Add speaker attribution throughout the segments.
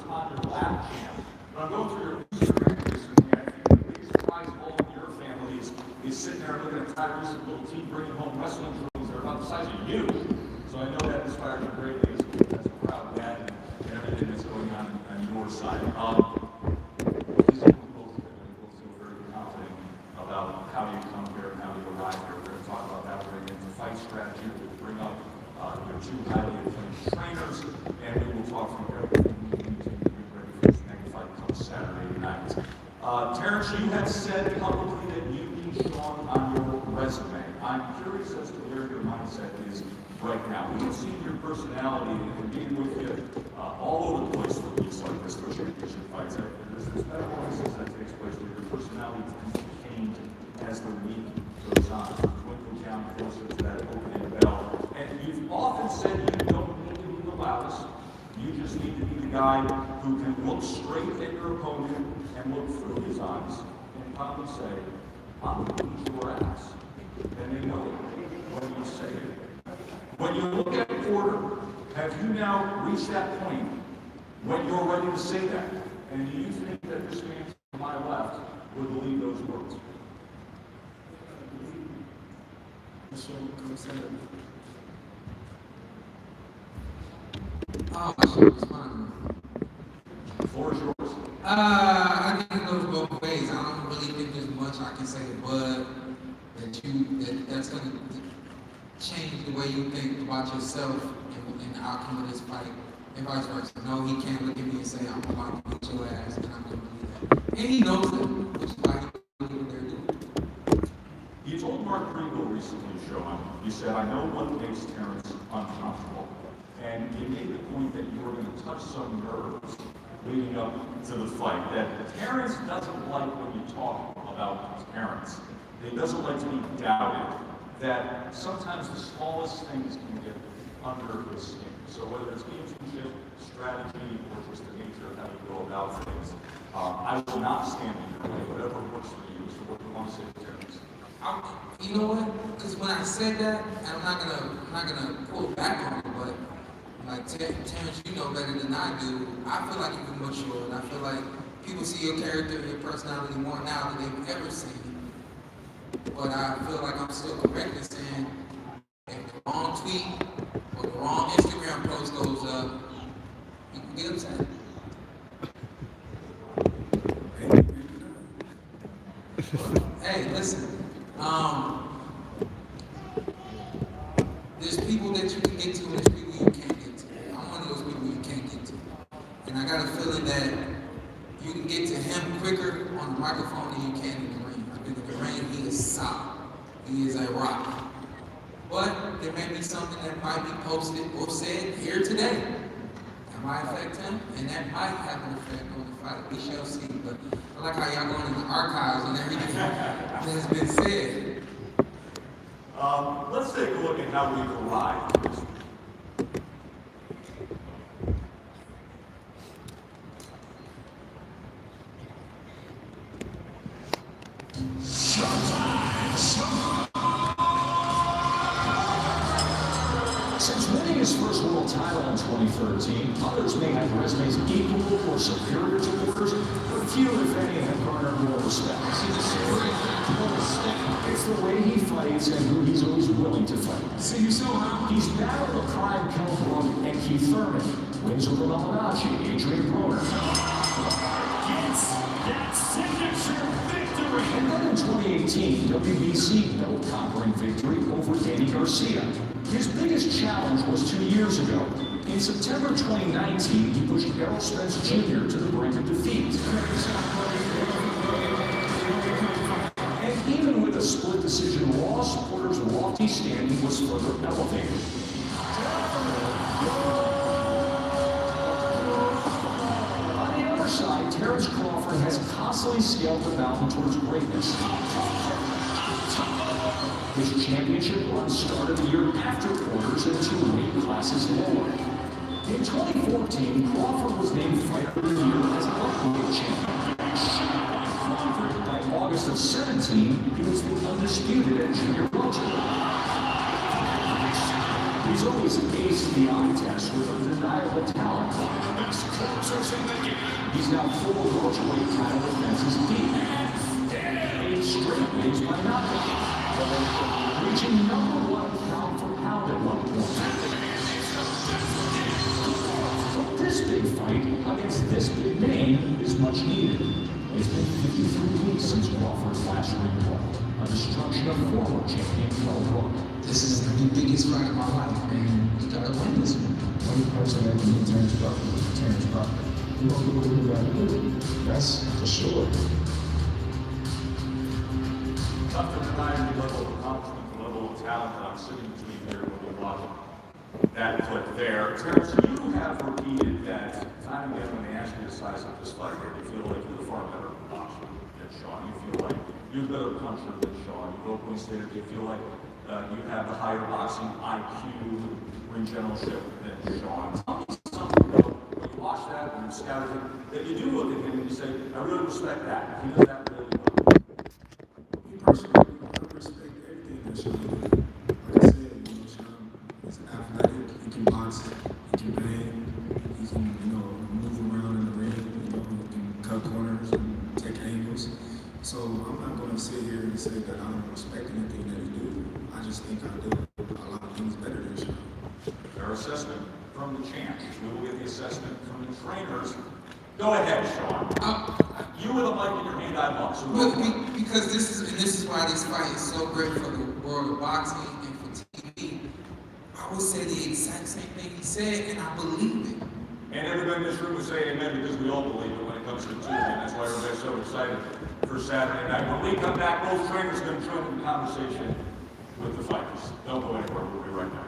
Speaker 1: was on your lap jam. But I'm going through your Instagram recently, and I think the biggest surprise of all of your family is sitting there looking at Tyrese's little team bringing home wrestling drills that are about the size of you. So I know that inspired you greatly as a proud dad and everything that's going on your side. These are both feel very confident about how you come here and how you arrive here. We're going to talk about that. We're going to get into fight strategy. We'll bring up your two highly acclaimed trainers, and we will talk from everything you need to get ready for this next fight come Saturday night. Terrence, you have said publicly that you need Sean on your resume. I'm curious as to where your mindset is right now. We have seen your personality and being with you all over the place for weeks like this, for championship fights. There's metamorphosis that takes place where your personality becomes changed as the week goes on. You twinkle down closer to that opening bell. And you've often said you don't need to be the loudest. You just need to be the guy who can look straight at your opponent and look through his eyes and probably say, I'm going to beat your ass. And they know it when you say it. When you look at Porter, have you now reached that point when you're ready to say that? And do you think that this man to my left would believe those words?
Speaker 2: Oh, I should respond.
Speaker 1: The floor is yours.
Speaker 2: I think it goes both ways. I don't really think there's much I can say, but that's going to change the way you think about yourself and the outcome of this fight, and vice versa. No, he can't look at me and say, I'm about to beat your ass, and I'm going to believe that. And he knows that, which is why he's doing what they're doing.
Speaker 1: You told Mark Kriegel recently, Sean, you said, I know what makes Terrence uncomfortable. And you made the point that you were going to touch some nerves leading up to the fight, that Terrence doesn't like when you talk about Terrence. He doesn't like to be doubted, that sometimes the smallest things can get under his skin. So whether it's gamesmanship, strategy, or just the nature of how you go about things, I will not stand in your way, whatever works for you. So what do you want to say to Terrence?
Speaker 2: You know what? Because when I said that, and I'm not gonna pull back on it, but like Terrence, you know better than I do. I feel like you've matured. I feel like people see your character and your personality more now than they've ever seen. But I feel like I'm still correct in saying if the wrong tweet or the wrong Instagram post goes up, you can get upset. Hey, listen. There's people that you can get to, and there's people you can't get to. I'm one of those people you can't get to. And I got a feeling that you can get to him quicker on the microphone than you can in the ring. I think in the ring, he is solid. He is a rock. But there may be something that might be posted or said here today that might affect him, and that might have an effect on the fight. We shall see. But I like how y'all going in the archives and everything that has been said.
Speaker 1: Let's take a look at how we've arrived.
Speaker 3: Since winning his first world title in 2013, others may have resumes equal or superior to yours, but few, if any, have garnered more respect. It's the way he fights and who he's always willing to fight.
Speaker 2: See, you saw how
Speaker 3: He's battled the prime Crawford and Keith Thurman, wins over Malinachi, Adrian Broner.
Speaker 4: Gets that signature victory.
Speaker 3: And then in 2018, WBC belt-conquering victory over Danny Garcia. His biggest challenge was 2 years ago. In September 2019, he pushed Errol Spence Jr. to the brink of defeat. And even with a split decision loss, Porter's lofty standing was further elevated. On the other side, Terrence Crawford has constantly scaled the mountain towards greatness. His championship run started a year after Porter's and 2 weight classes lower. In 2014, Crawford was named Fighter of the Year as a lightweight champion. By August of 17, he was the undisputed at junior welterweight. He's always aced the eye test with undeniable talent.
Speaker 4: Best closers in the game.
Speaker 3: He's now 4 welterweight title defenses deep. 8 straight wins by knockout. Reaching #1 pound for pound at one point. But this big fight against this big name is much needed. It's been 53 weeks since Crawford's last ring walk, a destruction of former champion Crawford.
Speaker 2: This is the biggest fight of my life, man. You gotta win this one.
Speaker 5: One person that can beat Terrence Crawford. You gonna do what you gotta do. That's for sure.
Speaker 1: Tough to deny the level of accomplishment, the level of talent that I'm sitting between here when we watch that clip there. Terrence, you have repeated that time and again when they ask you to size up this fight, you feel like you're the far better boxer than Sean. You feel like you're the better puncher than Sean. You openly stated you feel like you have the higher boxing IQ, ring generalship than Sean. Tell me something about when you watch that and you scout him, that you do look at him and you say, I really respect that. He does that really well.
Speaker 5: Me personally, I respect everything that Sean did. Like I said, Sean is athletic. He can box. He can bang. He can, move around in the ring. He can cut corners and take angles. So I'm not going to sit here and say that I don't respect anything that he do. I just think I do a lot of things better than Sean.
Speaker 1: Their assessment from the champs. We will get the assessment from the trainers. Go ahead, Sean. You with a mic in your hand, I'm up. So
Speaker 2: Because this is why this fight is so great for the world of boxing and for TV. I would say the exact same thing he said, and I believe it.
Speaker 1: And everybody in this room would say amen because we all believe it when it comes to Tuesday. And that's why everybody's so excited for Saturday night. When we come back, both trainers are going to join in the conversation with the fighters. Don't go anywhere. We'll be right back.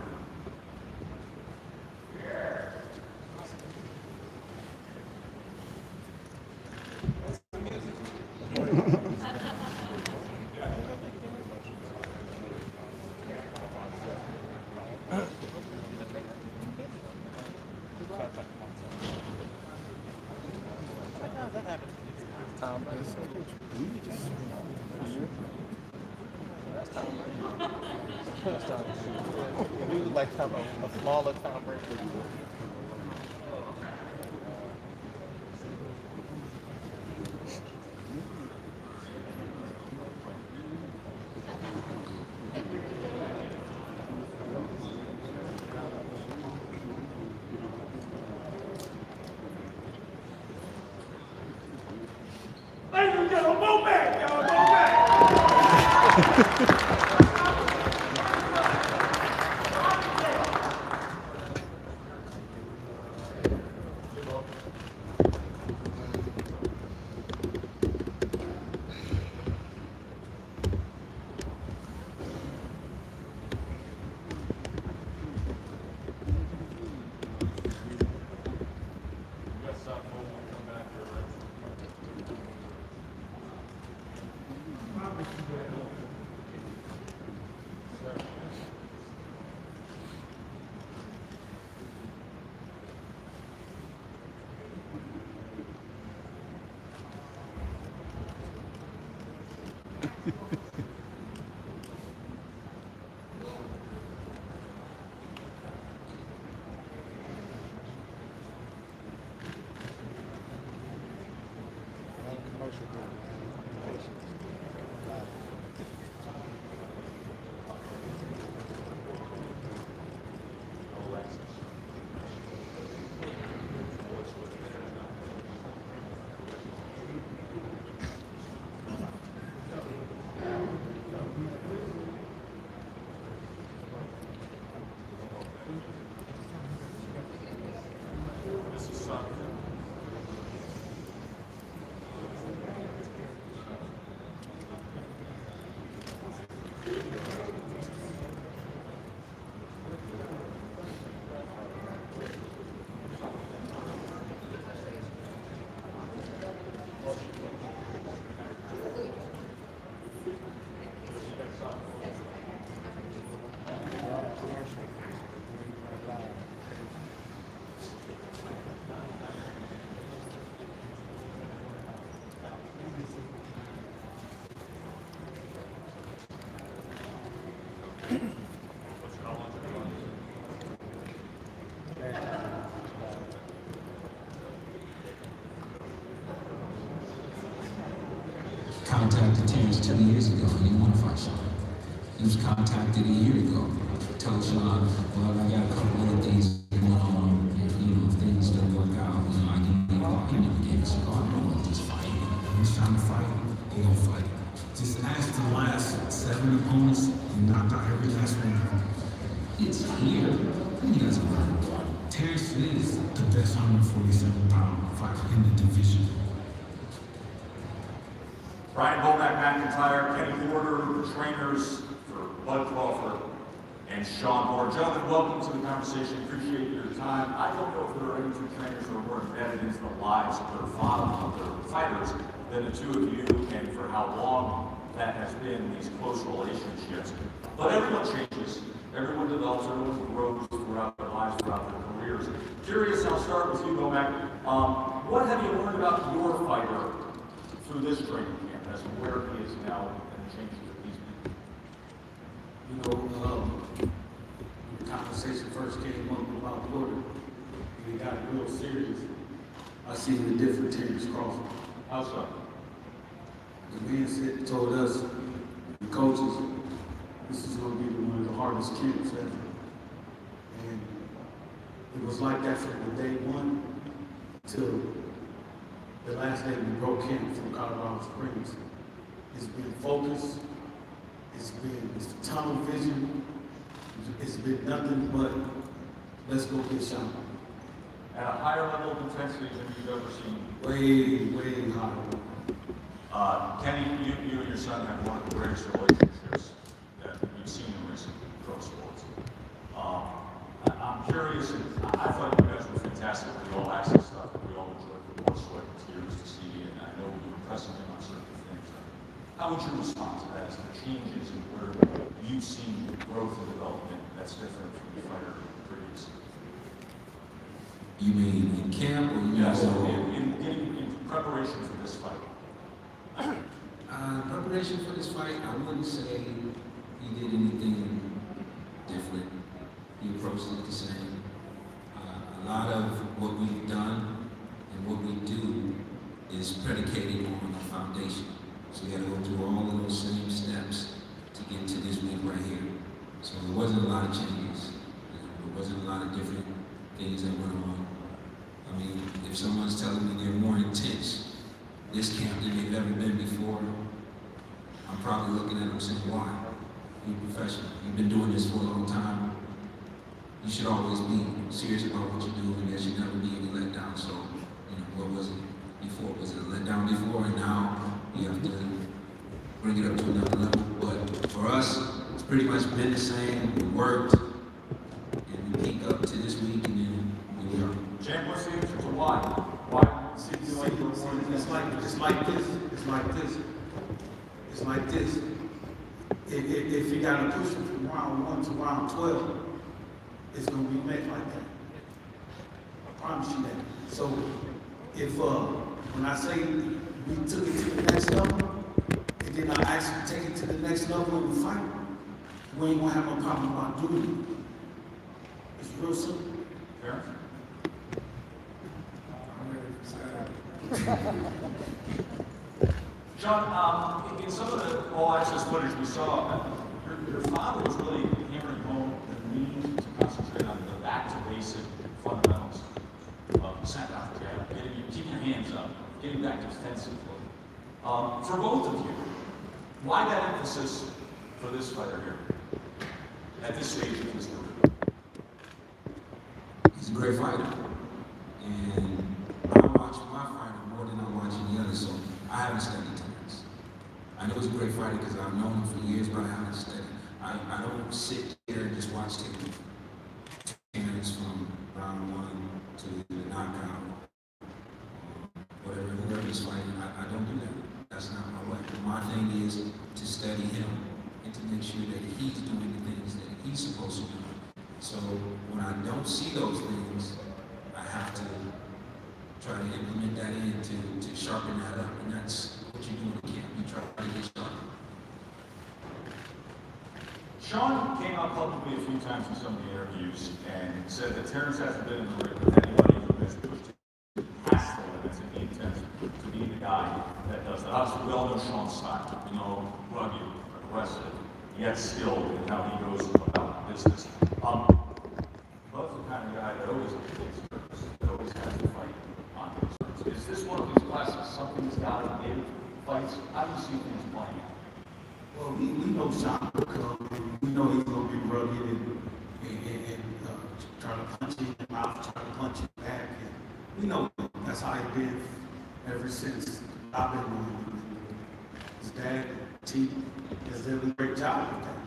Speaker 6: We would like to have a smaller time break.
Speaker 4: Ladies and gentlemen, move back, y'all, move back.
Speaker 2: contacted Terrence 2 years ago and he didn't want to fight Sean. He was contacted a year ago. Told Sean, well, I got a couple other things going on, and if things don't work out, I can get call. He never gave us a call. I don't want this fight.
Speaker 5: He's trying to fight. He gonna fight. Just ask the last 7 opponents and knocked out every last one of them.
Speaker 2: It's here. He doesn't want to.
Speaker 5: Terrence is the best 147-pound fighter in the division.
Speaker 1: Brian Bomack McIntyre, Kenny Porter, the trainers for Bud Crawford and Sean Moore. Gentlemen, welcome to the conversation. Appreciate your time. I don't know if there are any two trainers that are more embedded into the lives of their fighters than the two of you, and for how long that has been, these close relationships. But everyone changes. Everyone develops, everyone grows throughout their lives, throughout their careers. Curious, I'll start with you, Bomack. What have you learned about your fighter through this training camp as to where he is now and the changes that he's made?
Speaker 5: You know, when the conversation first came up about Porter, and it got real serious, I seen the different Terrence Crawford.
Speaker 1: How so?
Speaker 5: The man told us, the coaches, this is going to be one of the hardest camps ever. And it was like that from the day one till the last day we broke camp from Colorado Springs. It's been focus, it's tunnel vision, it's been nothing but let's go get shot.
Speaker 1: At a higher level of intensity than you've ever seen.
Speaker 5: Way higher.
Speaker 1: Kenny, you and your son have one of the greatest relationships that we've seen in recent pro sports. I'm curious, and I thought you guys were fantastic with the all-access stuff, and we all enjoyed the more sweat and tears to see, and I know you were pressing him on certain things. How would you respond to that as the changes and where you've seen growth and development that's different from the fighter previously?
Speaker 2: You mean in camp or you mean
Speaker 1: Yes, in preparation for this fight.
Speaker 2: Preparation for this fight, I wouldn't say he did anything different. He approached it the same. A lot of what we've done and what we do is predicated on a foundation. So we got to go through all of those same steps to get to this week right here. So there wasn't a lot of changes. There wasn't a lot of different things that went on. I mean, if someone's telling me they're more intense this camp than they've ever been before, I'm probably looking at them saying, why? You're a professional. You've been doing this for a long time. You should always be serious about what you do, and there should never be any letdown. So, what was it before? Was it a letdown before? And now you have to bring it up to another level. But for us, it's pretty much been the same. We worked, and we peaked up to this week, and then here we are.
Speaker 1: Champ, what's the answer to why? Why?
Speaker 5: It's like this. If you got to push it from round 1 to round 12, it's going to be made like that. I promise you that. So if when I say we took it to the next level, and then I actually take it to the next level in the fight, we ain't gonna have no problem about doing it. It's real simple.
Speaker 1: Fair? John, in some of the all-access footage we saw, your father was really hammering home the need to concentrate on the back-to-basic fundamentals of sent-off jab, keep your hands up, getting back defensively. For both of you, why that emphasis for this fighter here at this stage of his career?
Speaker 2: He's a great fighter, and I watch my fighter more than I watch any other, so I haven't studied Terrence. I know he's a great fighter because I've known him for years, but I haven't studied. I don't sit here and just watch Terrence from round 1 to the knockout, whoever he's fighting. I don't do that. That's not my way. My thing is to study him and to make sure that he's doing the things that he's supposed to do. So when I don't see those things, I have to try to implement that in to sharpen that up. And that's what you do in camp. You try to get sharp.
Speaker 1: Sean came out publicly a few times in some of the interviews and said that Terrence hasn't been in the ring with anybody who has pushed him past the limits and he intends to be in the guy that does that. Obviously, we all know Sean's style. You know, rugged, aggressive, yet skilled in how he goes about business. Bub's the kind of guy that always takes risks, that always has to fight on his terms. Is this one of these classes, something he's got to give fights? How do you see things playing out?
Speaker 5: Well, we know Sean will come, and we know he's going to be rugged and try to punch you in the mouth, try to punch you back. And we know that's how he's been ever since I've been with him. His dad, T, has done a great job with that.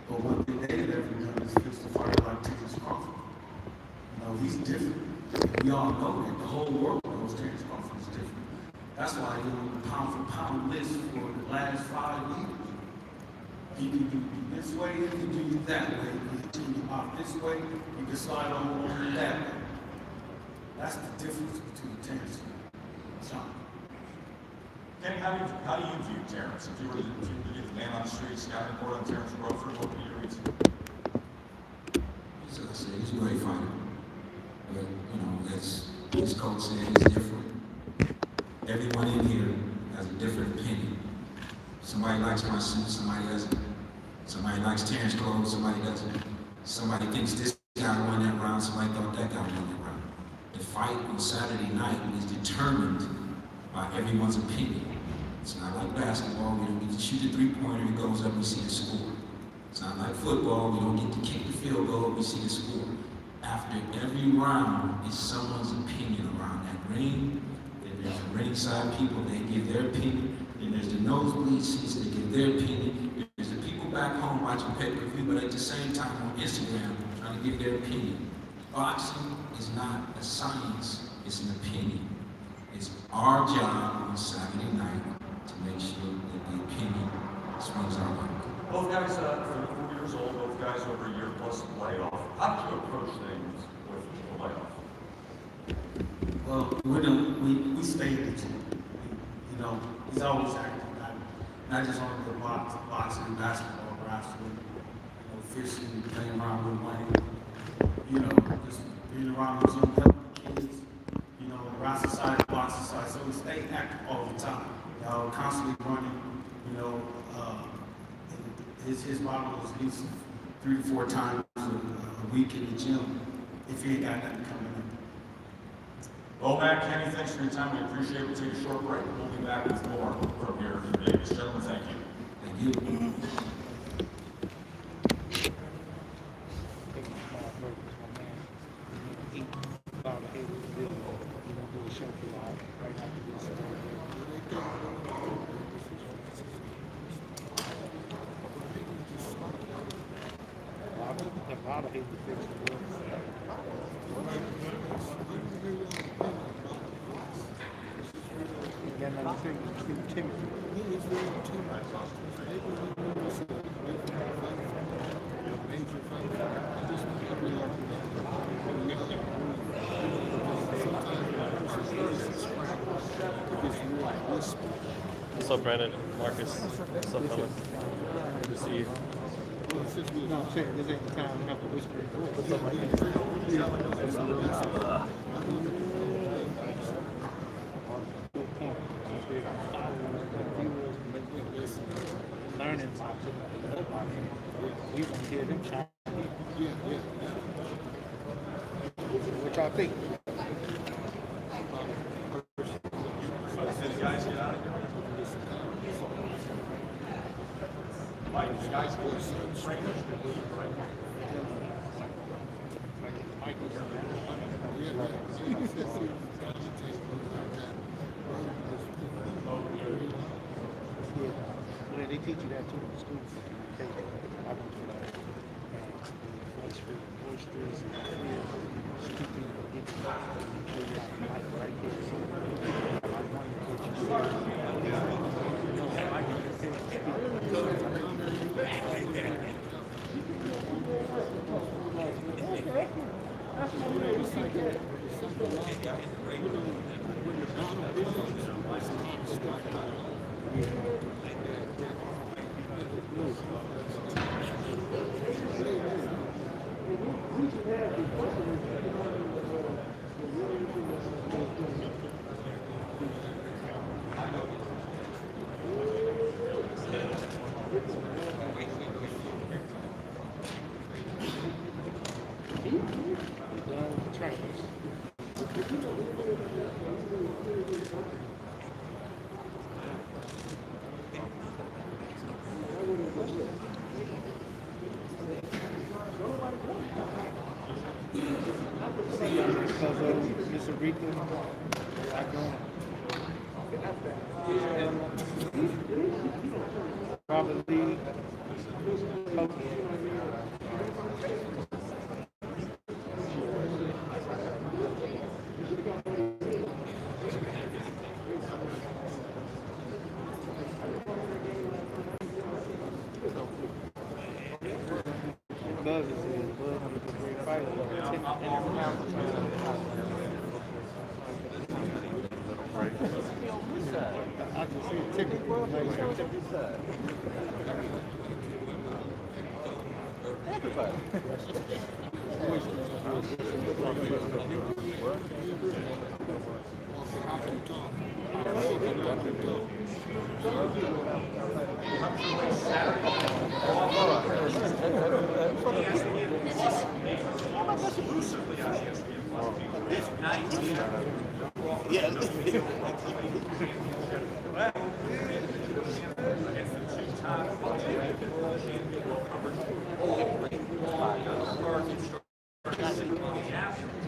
Speaker 5: But one thing they never done is fix the fight like Terrence Crawford. You know, he's different. And we all know that. The whole world knows Terrence Crawford is different. That's why he's on the pound for pound list for the last 5 years. He can do you this way, he can do you that way. He can do you off this way, you can slide on that way. That's the difference between Terrence and Sean.
Speaker 1: Kenny, how do you view Terrence? If you were to get the man on the street, scouting report on Terrence Crawford, what would you read?
Speaker 2: He's a great fighter. But, you know, as his coach said, he's different. Everyone in here has a different opinion. Somebody likes my suit, somebody doesn't. Somebody likes Terrence clothes, somebody doesn't. Somebody thinks this guy won that round, somebody thought that guy won that round. The fight on Saturday night is determined by everyone's opinion. It's not like basketball, we don't get to shoot a three-pointer, it goes up, we see the score. It's not like football, we don't get to kick the field goal, we see the score. After every round is someone's opinion around that ring. Then there's the ringside people, they give their opinion. Then there's the nosebleed seats, they give their opinion. There's the people back home watching pay-per-view, but at the same time on Instagram trying to give their opinion. Boxing is not a science, it's an opinion. It's our job on Saturday night to make sure that the opinion swings our way.
Speaker 1: Both guys, 34 years old, both guys over a year plus the layoff. How did you approach things with the layoff?
Speaker 5: Well, we stayed with you. You know, he's always active, not just on the boxing, basketball, wrestling, you know, fishing, playing around with money, you know, just being around with young helping kids, you know, around society, box society. So we stay active all the time. You know, constantly running, you know, his model is at least 3 to 4 times a week in the gym if he ain't got nothing coming in.
Speaker 1: Well, Matt, Kenny, thanks for your time. We appreciate it. We'll take a short break. We'll be back with more from here in Vegas. Gentlemen, thank you.
Speaker 2: Thank you.
Speaker 6: What's up, Brandon? Marcus? What's up, fellas? Good to see you.
Speaker 7: No, I'm saying this ain't the time to have to whisper. What's up, Mike? Learning something. We want to hear them try. Yeah. What y'all think?
Speaker 1: Guys, get out of here. Mike, the guys go to trainers to leave, right?
Speaker 7: Yeah, they teach you that too in school. I went to that. Oysters and Costa Rica, like probably Bug is a great fighter. I can see it ticking.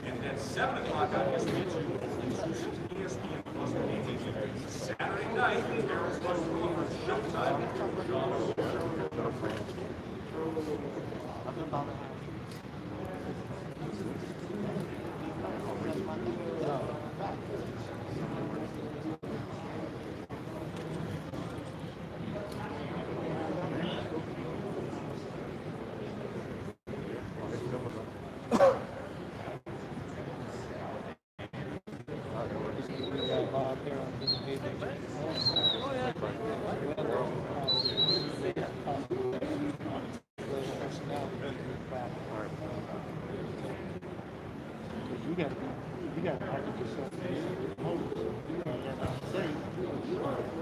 Speaker 1: And then 7 o'clock on ESPN Plus Saturday night, Aaron's Crawford Showtime.
Speaker 7: You got to market yourself to the promoters. You got to say,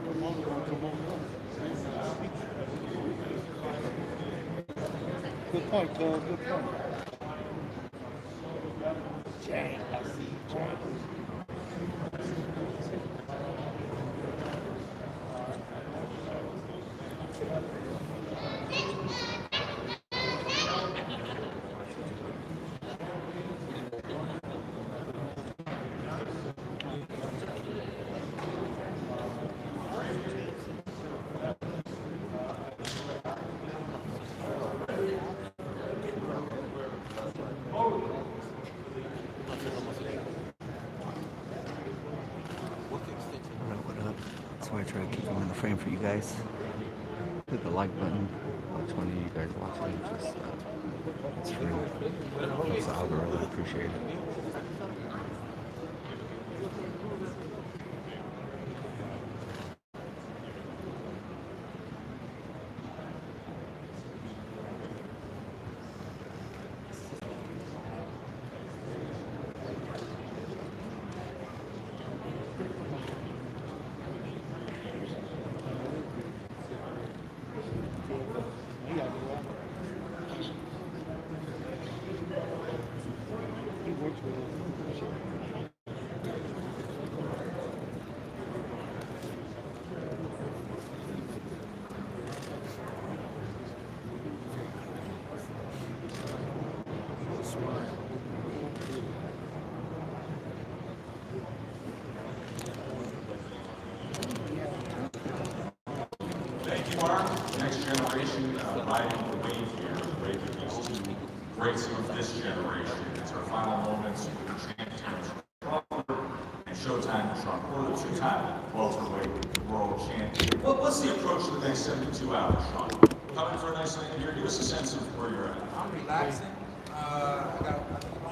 Speaker 7: promoter going to promote. Good point, Cuz. Good point. Jay, I see you, Jay.
Speaker 8: That's why I try to keep them in the frame for you guys. Hit the like button. Which one of you guys watching? Just it's free. It's the algorithm. Appreciate it.
Speaker 7: He works with us.
Speaker 1: Thank you, Mark. Next generation riding the wave here. The wave of these two greats of this generation. It's our final moments with the champions, Crawford and Showtime, Sean, the two-time welterweight world champion. What's the approach to the next 72 hours, Sean? Coming for a nice night here, give us a sense of where you're at.
Speaker 2: I'm relaxing. I got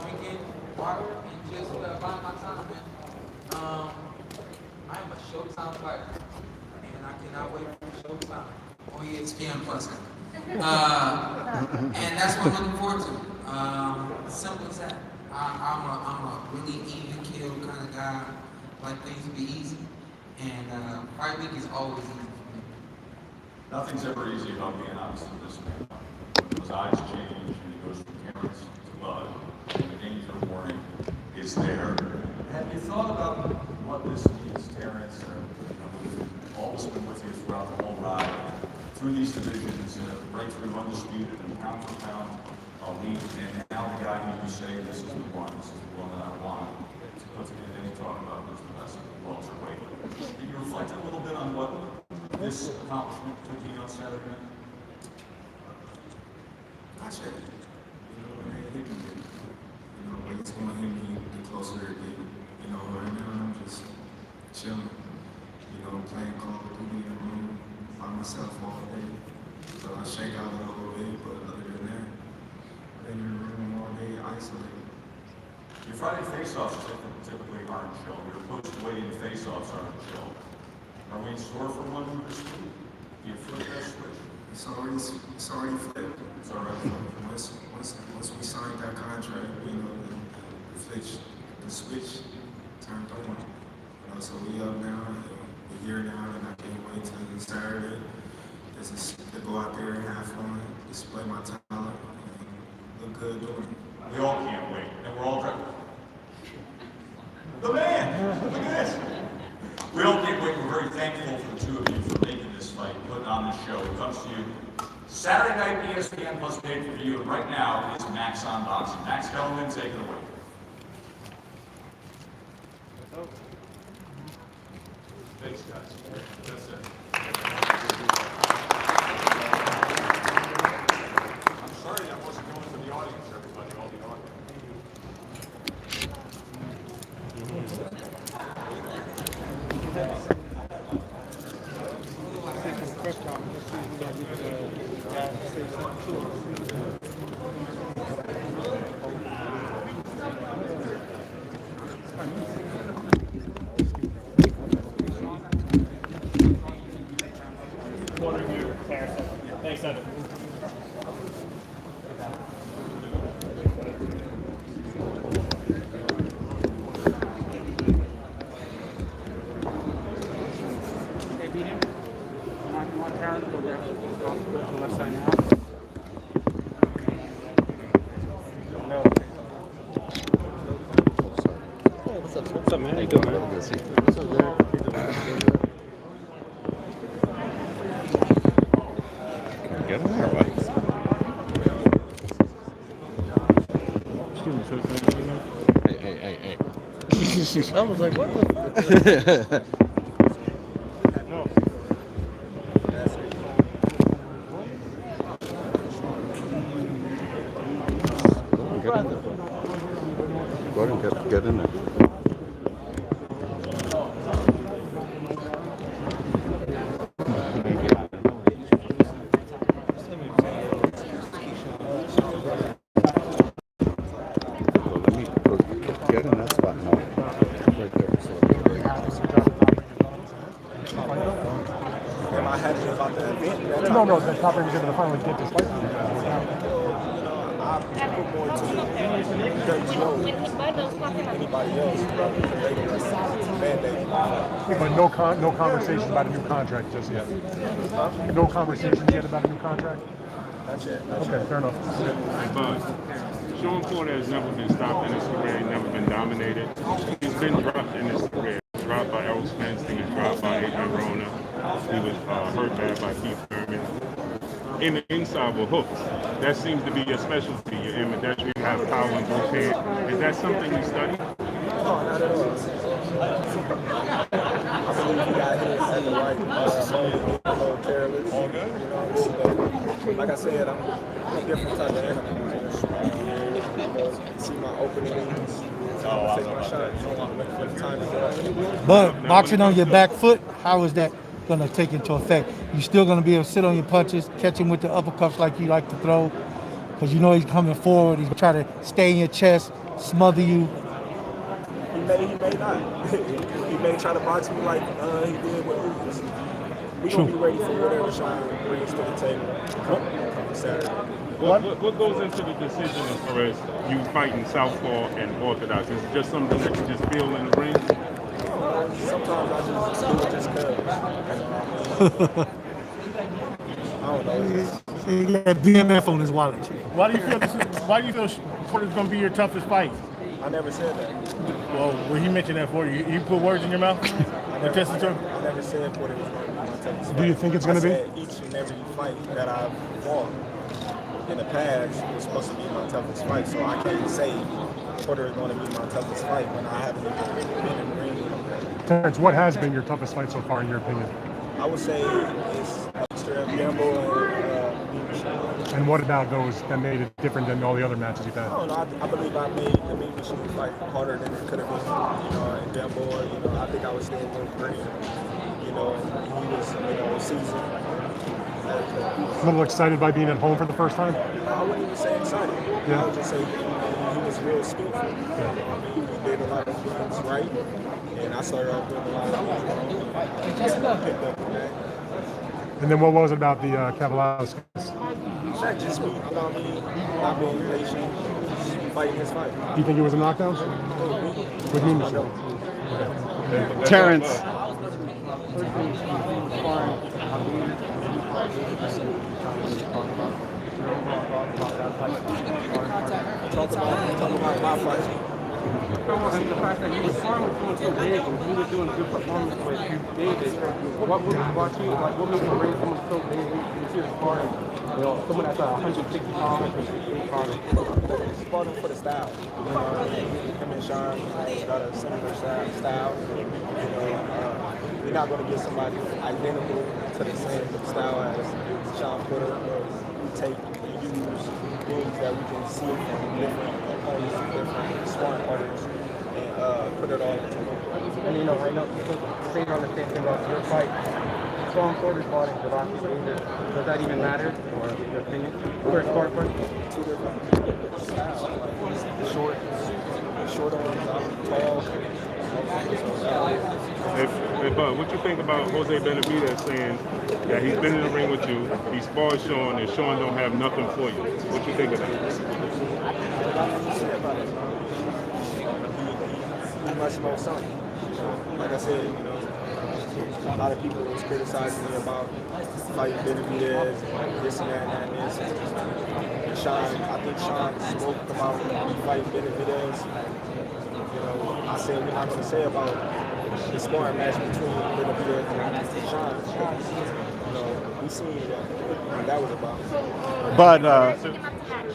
Speaker 2: drinking water and just buying my time, man. I am a Showtime fighter, and I cannot wait for Showtime on ESPN Plus. And that's what I'm looking forward to. Simple as that. I'm a really even kill kind of guy. Like things to be easy, and fight week is always easy for me.
Speaker 1: Nothing's ever easy about being honest with this man. When his eyes change and he goes from Terrence to Bud, the danger warning is there. Have you thought about what this means, Terrence? We've always been with you throughout the whole ride, through these divisions, right through undisputed and pound for pound elite, and now the guy who you say, this is the one that I want. puts it in any talk about who's the best welterweight. Can you reflect a little bit on what this accomplishment took you on Saturday night?
Speaker 5: Not yet. You know, it ain't hitting me. You know, but it's going to hit me the closer it gets. You know, right now I'm just chilling. You know, playing Call of Duty in the room by myself all day. So I shake out a little bit, but other than that, I've been in the room all day isolated.
Speaker 1: Your Friday face-offs typically aren't chill. Your post-weigh-in face-offs aren't chill. Are we in store for one this week? Do you flip that switch?
Speaker 5: It's already flipped.
Speaker 1: It's already flipped.
Speaker 5: Once we signed that contract, you know, the switch turned on. You know, so we up now, and we're here now, and I can't wait till Saturday. To go out there and have fun, display my talent, and look good doing it.
Speaker 1: We all can't wait, and we're all driving. The man! Look at this! We all can't wait. We're very thankful for the two of you for making this fight, putting on this show. It comes to you Saturday night, ESPN Plus paid for you, and right now it's Max on Boxing. Max Kellerman, take it away. Thanks, guys. That's it. I'm sorry that wasn't going to the audience, everybody, all the audience.
Speaker 4: Thanks, Evan.
Speaker 7: They beat him. One turn, go left side now. No.
Speaker 6: Hey, what's up, man? How you doing, man? Good to see you. What's up, man? Get him there, what? Hey. I was like, what the fuck?
Speaker 7: No.
Speaker 6: Go ahead and get in there.
Speaker 7: No, the top range is going to finally get this fight. But no conversations about a new contract just yet. No conversations yet about a new contract.
Speaker 5: That's it.
Speaker 7: Okay, fair enough.
Speaker 9: Hey, Buzz, Sean Porter has never been stopped in his career. He's never been dominated. He's been dropped in his career. Dropped by Errol Spence. He was dropped by Adrian Rona. He was hurt bad by Keith Thurman. In the inside with hooks. That seems to be your specialty. Your ambidextrous, you have power in both hands. Is that something you study?
Speaker 5: No, not at all. I believe he got hit at the right moment, a little careless. All good? You know, but like I said, I'm a different type of animal. See my openings, take my shots. When the time is right.
Speaker 10: But boxing on your back foot, how is that going to take into effect? You still going to be able to sit on your punches, catch him with the uppercuts like you like to throw, because you know he's coming forward. He's trying to stay in your chest, smother you.
Speaker 5: He may not. He may try to box me like he did with Lucas. We're going to be ready for whatever Sean brings to the table come Saturday.
Speaker 9: What goes into the decision as far as you fighting southpaw and orthodox? Is it just something that you just feel in the ring?
Speaker 5: Sometimes I just do it just because. I don't know.
Speaker 10: He got BMF on his wallet.
Speaker 7: Why do you feel Porter's going to be your toughest fight?
Speaker 5: I never said that.
Speaker 7: Well, he mentioned that for you. You put words in your mouth?
Speaker 5: I never said what it was going to be my toughest fight.
Speaker 7: Do you think it's going to be?
Speaker 5: I said each and every fight that I've fought in the past was supposed to be my toughest fight, so I can't say quarter is going to be my toughest fight when I haven't even been in the ring.
Speaker 11: Terrence, what has been your toughest fight so far, in your opinion?
Speaker 5: I would say it's Amsterdam Gamble and
Speaker 11: And what about those that made it different than all the other matches you've had?
Speaker 5: I don't know. I believe I made the Mean Machine fight harder than it could have been. And Gamble, I think I was still going great. And he was, seasoned.
Speaker 11: A little excited by being at home for the first time?
Speaker 5: I wouldn't even say excited.
Speaker 11: Yeah.
Speaker 5: I would just say he was real skillful. He did a lot of things right, and I started off doing a lot of things wrong. I picked up on that.
Speaker 11: And then what was it about the Cavalados?
Speaker 5: That just me, about me not being patient, just fighting his fight.
Speaker 11: Do you think it was a knockdown? With Mean Machine?
Speaker 8: Terrence.
Speaker 5: Talk about my fight.
Speaker 6: And the fact that he was doing so big and he was doing good performance with David, what made you raise someone so big and see his sparring? Someone that's 160 pounds and 68 pounds.
Speaker 5: Sparring for the style. Him and Sean got a similar style. You're not going to get somebody identical to the same style as Sean Porter. We take and use moves that we can see from different opponents, different sparring partners, and put it all into one.
Speaker 6: And right now, staying on the same thing about your fight, Sean Porter fought in Javante Davis. Does that even matter, or your opinion? For a Crawford?
Speaker 5: Two different styles. Like short arms, tall.
Speaker 9: What you think about Jose Benavidez saying that he's been in the ring with you, he sparred Sean, and Sean don't have nothing for you? What you think of that?
Speaker 5: He must know something. Like I said, a lot of people was criticizing me about fighting Benavidez and this and that and this. And I think Sean spoke about fighting Benavidez. I said we're not going to say about the sparring match between Benavidez and Sean. We seen what that was about.
Speaker 8: But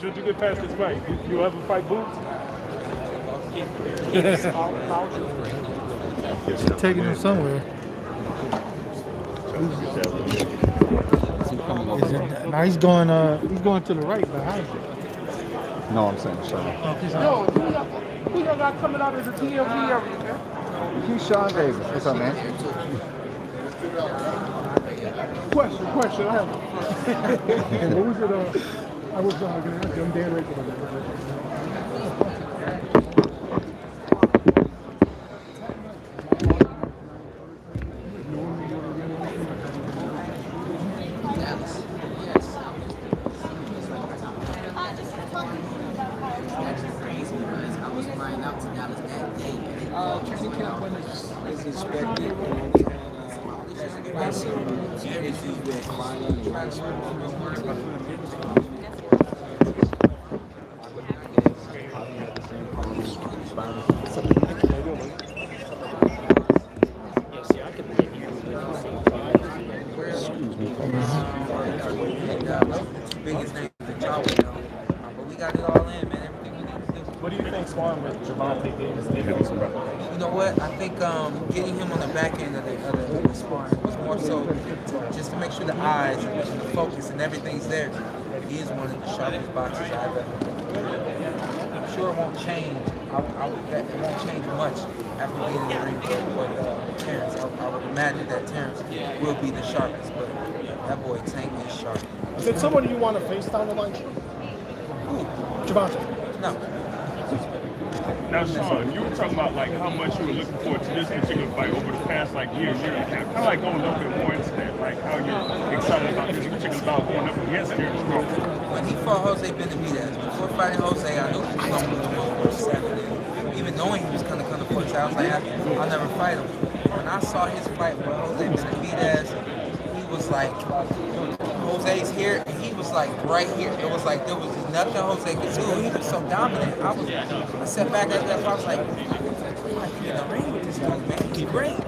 Speaker 9: Should you get past this fight, you ever fight Boots?
Speaker 10: Taking him somewhere. Now he's going to the right behind you.
Speaker 8: no, I'm saying Sean.
Speaker 6: Yo, who y'all got coming out of the DMV area, man?
Speaker 8: He's Sean Davis. What's up, man?
Speaker 11: Question. I have. What was it? I was going to ask you. I'm Dan Rachel.
Speaker 2: Training camp was expected. We had some issues with climbing and life biggest name in the job, but we got it all in, man. Everything we need to do.
Speaker 4: What do you think sparring with Javante Davis did?
Speaker 2: You know what? I think getting him on the back end of the sparring was more so just to make sure the eyes and the focus and everything's there. He is one of the sharpest boxers I've ever been. I'm sure it won't change. It won't change much after being in the ring with Terrence. I would imagine that Terrence will be the sharpest, but that boy Tank is sharp.
Speaker 7: Is it somebody you want to face down the line? Javante.
Speaker 2: No.
Speaker 9: Now, Sean, you were talking about like how much you were looking forward to this particular fight over the past year and a half. Kind of like going up in more instead, like how you're excited about this particular bout going up against Terrence Crawford.
Speaker 2: When he fought Jose Benavidez, before fighting Jose, I knew he was going to lose the first 7. Even knowing he was going to come to first, I was like, I'll never fight him. When I saw his fight with Jose Benavidez, he was like, Jose's here, and he was like right here. It was like there was nothing Jose could do. He was so dominant. I sat back at that, I was like, I can get in the ring with this dude, man. He's great.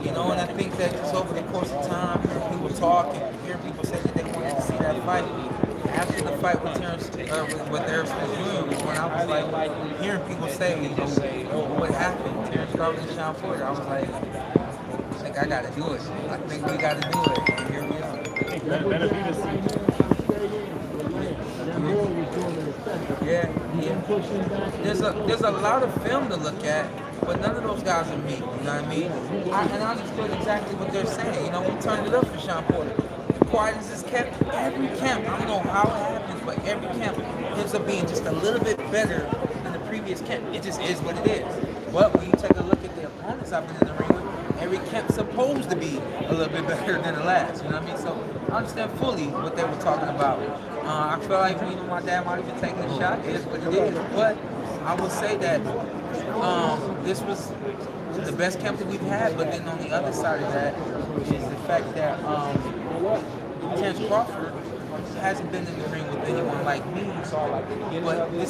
Speaker 2: And I think that just over the course of time, hearing people talk and hearing people say that they wanted to see that fight, it after the fight with Terrence, with Eric Smith Jr. was when I was like hearing people say, you know, what happened, Terrence Crawford and Sean Porter. I was like, I think I got to do it. I think we got to do it. And here we are. Yeah. There's a lot of film to look at, but none of those guys are me. You know what I mean? And I understood exactly what they're saying. You know, we turned it up for Sean Porter. Quiet as is kept. Every camp, I don't know how it happens, but every camp ends up being just a little bit better than the previous camp. It just is what it is. But when you take a look at the opponents I've been in the ring with, every camp's supposed to be a little bit better than the last. You know what I mean? So I understand fully what they were talking about. I feel like, you know, my dad might have been taking a shot. It is what it is. But I will say that this was the best camp that we've had. But then on the other side of that is the fact that Terrence Crawford hasn't been in the ring with anyone like me. But he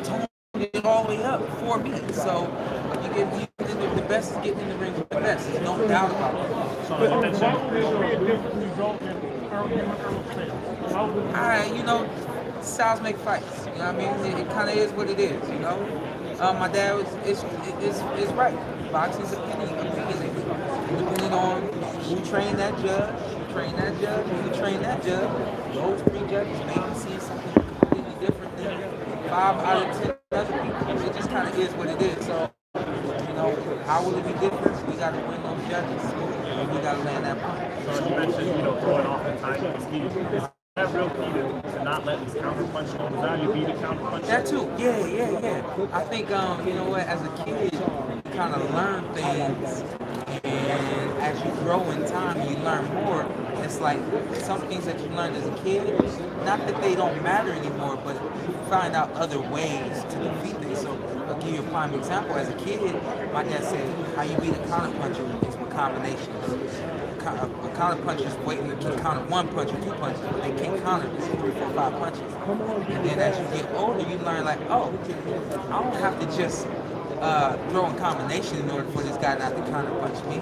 Speaker 2: toned it all the way up for me. So the best is getting in the ring with the best. There's no doubt about it. You know, styles make fights. You know what I mean? It kind of is what it is, you know? My dad is right. Boxing's opinionated. Depending on who trained that judge, who trained that judge, those 3 judges may see something completely different than 5 out of 10 other people. It just kind of is what it is. So, you know, how will it be different? We got to win those judges. And we got to land that punch.
Speaker 4: So you mentioned, you know, throwing off the time is key. Is that real key to not let this counter punch go? Now you beat a counter punch?
Speaker 2: That too. Yeah. I think, you know what, as a kid, you kind of learn things. And as you grow in time, you learn more. It's like some things that you learned as a kid, not that they don't matter anymore, but you find out other ways to defeat things. So I'll give you a prime example. As a kid, my dad said, how you beat a counter puncher is with combinations. A counter puncher is waiting to counter 1 punch or 2 punches, but they can't counter 3, 4, 5 punches. And then as you get older, you learn like, oh, I don't have to just throw in combination in order for this guy not to counter punch me.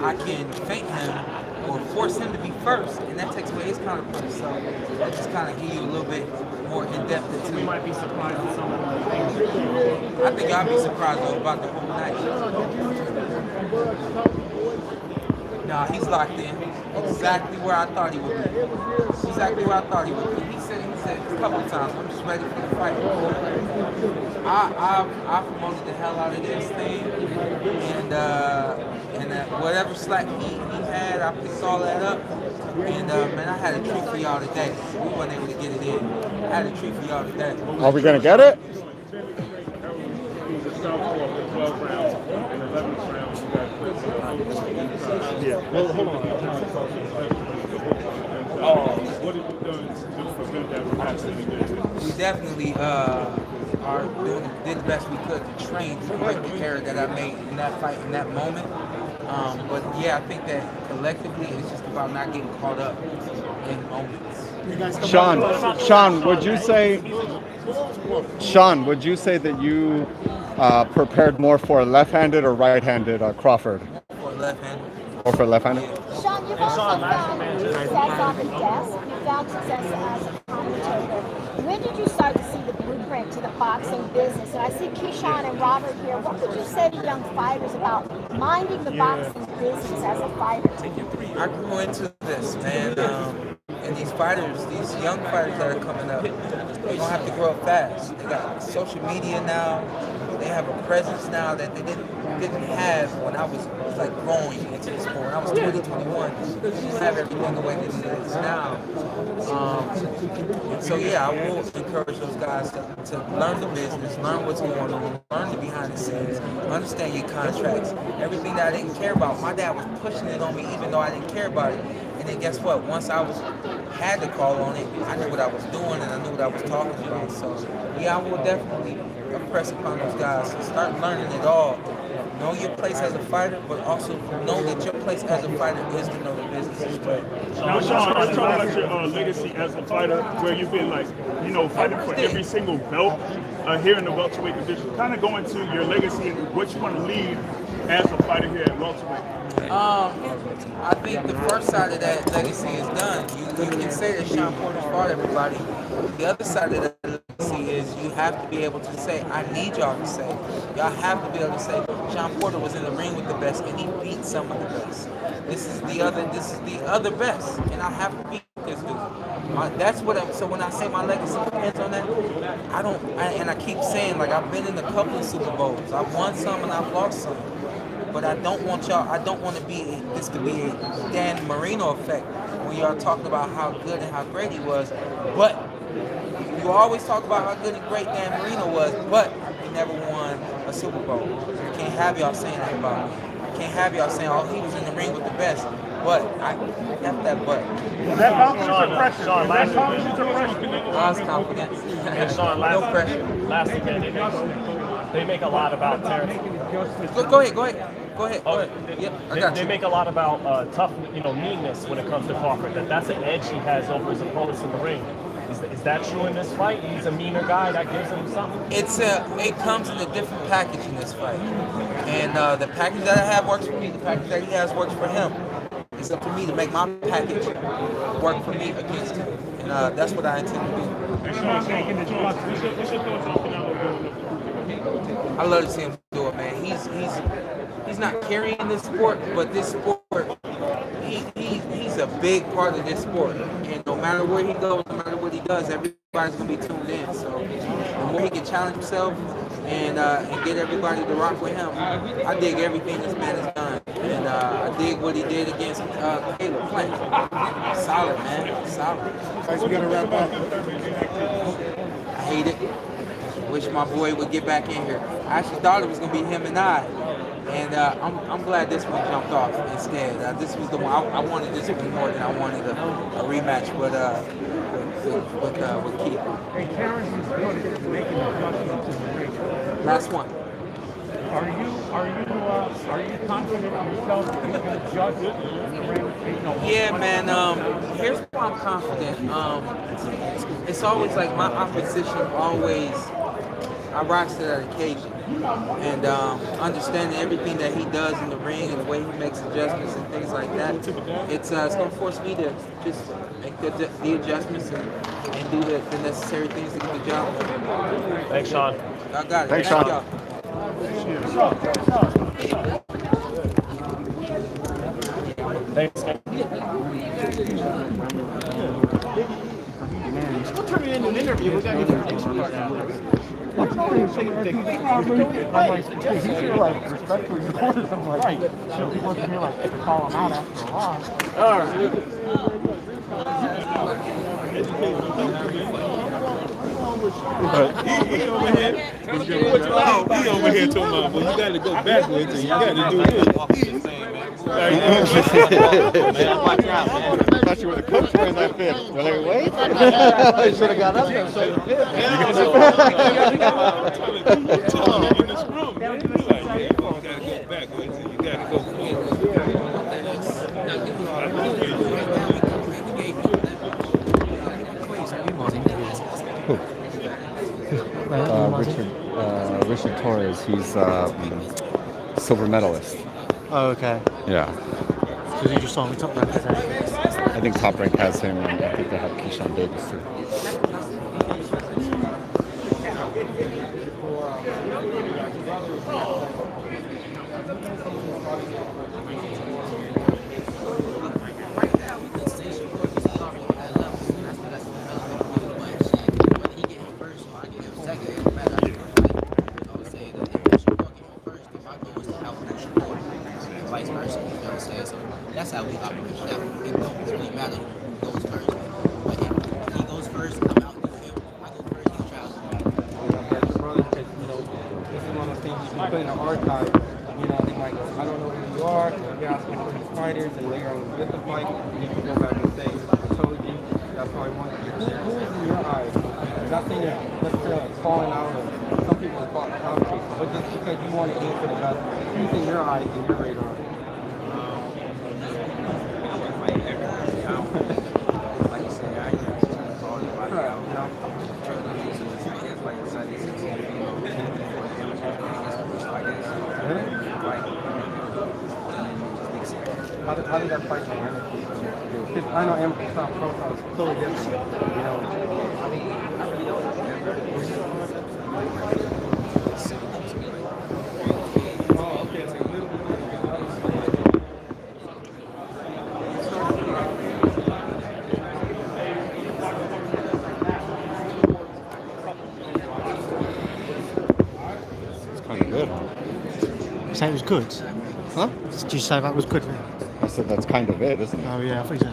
Speaker 2: I can feint him or force him to be first, and that takes away his counter punch. So that just kind of gives you a little bit more in depth into.
Speaker 4: We might be surprised at some of the things.
Speaker 2: I think I'll be surprised though about the whole night. Nah, he's locked in. Exactly where I thought he would be. Exactly where I thought he would be. He said a couple of times, I'm just ready for the fight. I promoted the hell out of this thing, and whatever slack he had, I picked all that up. And man, I had a treat for y'all today. We weren't able to get it in. I had a treat for y'all today.
Speaker 11: Are we gonna get it?
Speaker 7: Yeah. Well, hold on.
Speaker 9: What have you done to prevent that from happening again?
Speaker 2: We definitely did the best we could to train to correct the error that I made in that fight, in that moment. But yeah, I think that collectively it's just about not getting caught up in moments.
Speaker 11: Sean, would you say that you prepared more for a left-handed or right-handed Crawford?
Speaker 2: For left-handed.
Speaker 11: Or for left-handed?
Speaker 12: Sean, you've also found success on the desk. You found success as a commentator. When did you start to see the blueprint to the boxing business? And I see Keyshawn and Robert here. What would you say to young fighters about minding the boxing business as a fighter?
Speaker 2: I grew into this, man. And these fighters, these young fighters that are coming up, they're gonna have to grow up fast. They got social media now. They have a presence now that they didn't have when I was like growing into the sport. When I was 20, 21, they didn't have everything the way that it is now. So yeah, I will encourage those guys to learn the business, learn what's going on, learn the behind the scenes, understand your contracts, everything that I didn't care about. My dad was pushing it on me even though I didn't care about it. And then guess what? Once I had to call on it, I knew what I was doing and I knew what I was talking about. So yeah, I will definitely impress upon those guys to start learning it all. Know your place as a fighter, but also know that your place as a fighter is to know the business as well.
Speaker 9: Now, Sean, let's talk about your legacy as a fighter, where you've been like, you know, fighting for every single belt here in the welterweight division. Kind of go into your legacy and what you want to leave as a fighter here at welterweight.
Speaker 2: I think the first side of that legacy is done. You can say that Sean Porter fought everybody. The other side of that legacy is you have to be able to say, I need y'all to say. Y'all have to be able to say, Sean Porter was in the ring with the best and he beat some of the best. This is the other best. And I have to beat this dude. That's what so when I say my legacy depends on that, I keep saying, like, I've been in a couple of Super Bowls. I've won some and I've lost some. But I don't want to be, this to be a Dan Marino effect when y'all talking about how good and how great he was. But you always talk about how good and great Dan Marino was, but he never won a Super Bowl. You can't have y'all saying that about me. You can't have y'all saying, oh, he was in the ring with the best. But that but.
Speaker 4: Is that confidence or pressure? Sean, last confidence or pressure?
Speaker 2: Lost confidence.
Speaker 4: And Sean,
Speaker 2: no pressure.
Speaker 4: Last thing, they make a lot about Terrence.
Speaker 2: Go ahead. Yep, I got you.
Speaker 4: They make a lot about tough, meanness when it comes to Crawford. That's an edge he has over his opponents in the ring. Is that true in this fight? He's a meaner guy. That gives him something.
Speaker 2: It comes in a different package in this fight, and the package that I have works for me. The package that he has works for him. It's up to me to make my package work for me against him, and that's what I intend to do. I love to see him do it, man. He's not carrying this sport, but this sport, he's a big part of this sport. And no matter where he goes, no matter what he does, everybody's gonna be tuned in. So the more he can challenge himself and get everybody to rock with him, I dig everything this man has done, and I dig what he did against Caleb Plant. Solid, man, solid.
Speaker 11: Guys, we gotta wrap up.
Speaker 2: I hate it. Wish my boy would get back in here. I actually thought it was gonna be him and I, and I'm glad this one jumped off instead. This was the one I wanted. This one more than I wanted a rematch with Keith.
Speaker 7: Hey, Terrence is good at making adjustments in the ring.
Speaker 2: Last one.
Speaker 7: Are you confident in yourself that you can adjust in the ring?
Speaker 2: Yeah, man. Here's why I'm confident. It's always like my opposition always. I rise to that occasion, and understanding everything that he does in the ring and the way he makes adjustments and things like that, it's going to force me to just make the adjustments and do the necessary things to get the job done.
Speaker 4: Thanks, Sean.
Speaker 2: I got it.
Speaker 8: Thanks, Sean.
Speaker 2: Y'all.
Speaker 4: Thanks.
Speaker 7: We'll turn it into an interview. We got to get the I'm like, he should like respectfully record or something like that. So he wasn't here like to call him out after a while. All right.
Speaker 9: He over here talking about, well, you got to go backwards and you got to do this.
Speaker 8: Man, watch out, man. I thought you were the coach wearing that fit. Were they wait? I should have got up there. So
Speaker 9: In this room, man. You like, yeah, you got to go backwards and you got to go forward.
Speaker 8: Richard Torres, he's silver medalist.
Speaker 6: Oh, okay.
Speaker 8: Yeah.
Speaker 6: So you just saw me talk about that.
Speaker 8: I think Top Rank has him, and I think they have Keyshawn Davis too.
Speaker 13: Vice versa, you know what I'm saying? So that's how we operate. It don't really matter who goes first. But if he goes first, I'm out the field. If I go first, he's traveling.
Speaker 6: This is one of the things you can put in the archive. You know, they might go, I don't know who you are, you're asking for these fighters, and later on with the fight, you can go back and say, I told you, that's why I wanted you. Who is in your eyes? Not saying that necessarily like falling out of some people have fought competition, but just because you want to aim for the best, who's in your eyes and your radar?
Speaker 13: Like you said, I ain't gonna call anybody out. Like I said, it's like this.
Speaker 6: how did that fight dynamic? I know amateur style profile is totally different. You know.
Speaker 14: Kind of good, huh?
Speaker 7: You say it was good?
Speaker 14: Huh?
Speaker 7: Did you say that was good?
Speaker 14: I said that's kind of it, isn't it?
Speaker 7: Oh yeah, I think so.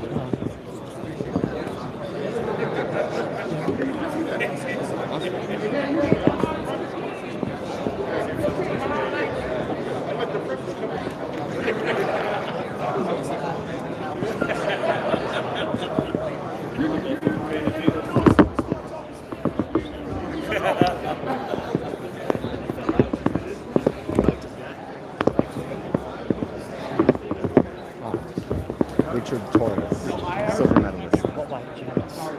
Speaker 14: Richard Torres, silver medalist.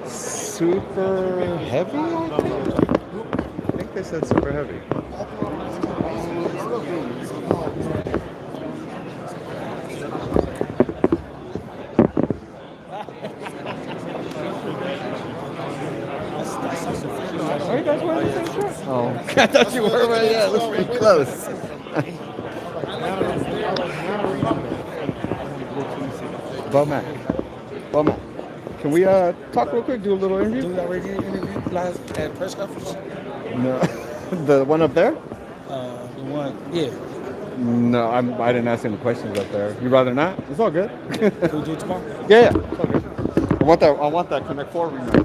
Speaker 14: Super heavy, I think they said super heavy. Are you guys wearing the same shirt? Oh, I thought you were wearing. Yeah, it looks pretty close. Bomac. Can we talk real quick? Do a little interview?
Speaker 15: Do we already did an interview last at press conference?
Speaker 14: No, the one up there?
Speaker 15: The one, yeah.
Speaker 14: No, I didn't ask any questions up there. You rather not? It's all good.
Speaker 15: Can we do it tomorrow?
Speaker 14: Yeah, it's all good. I want that Connect 4 rematch, bro.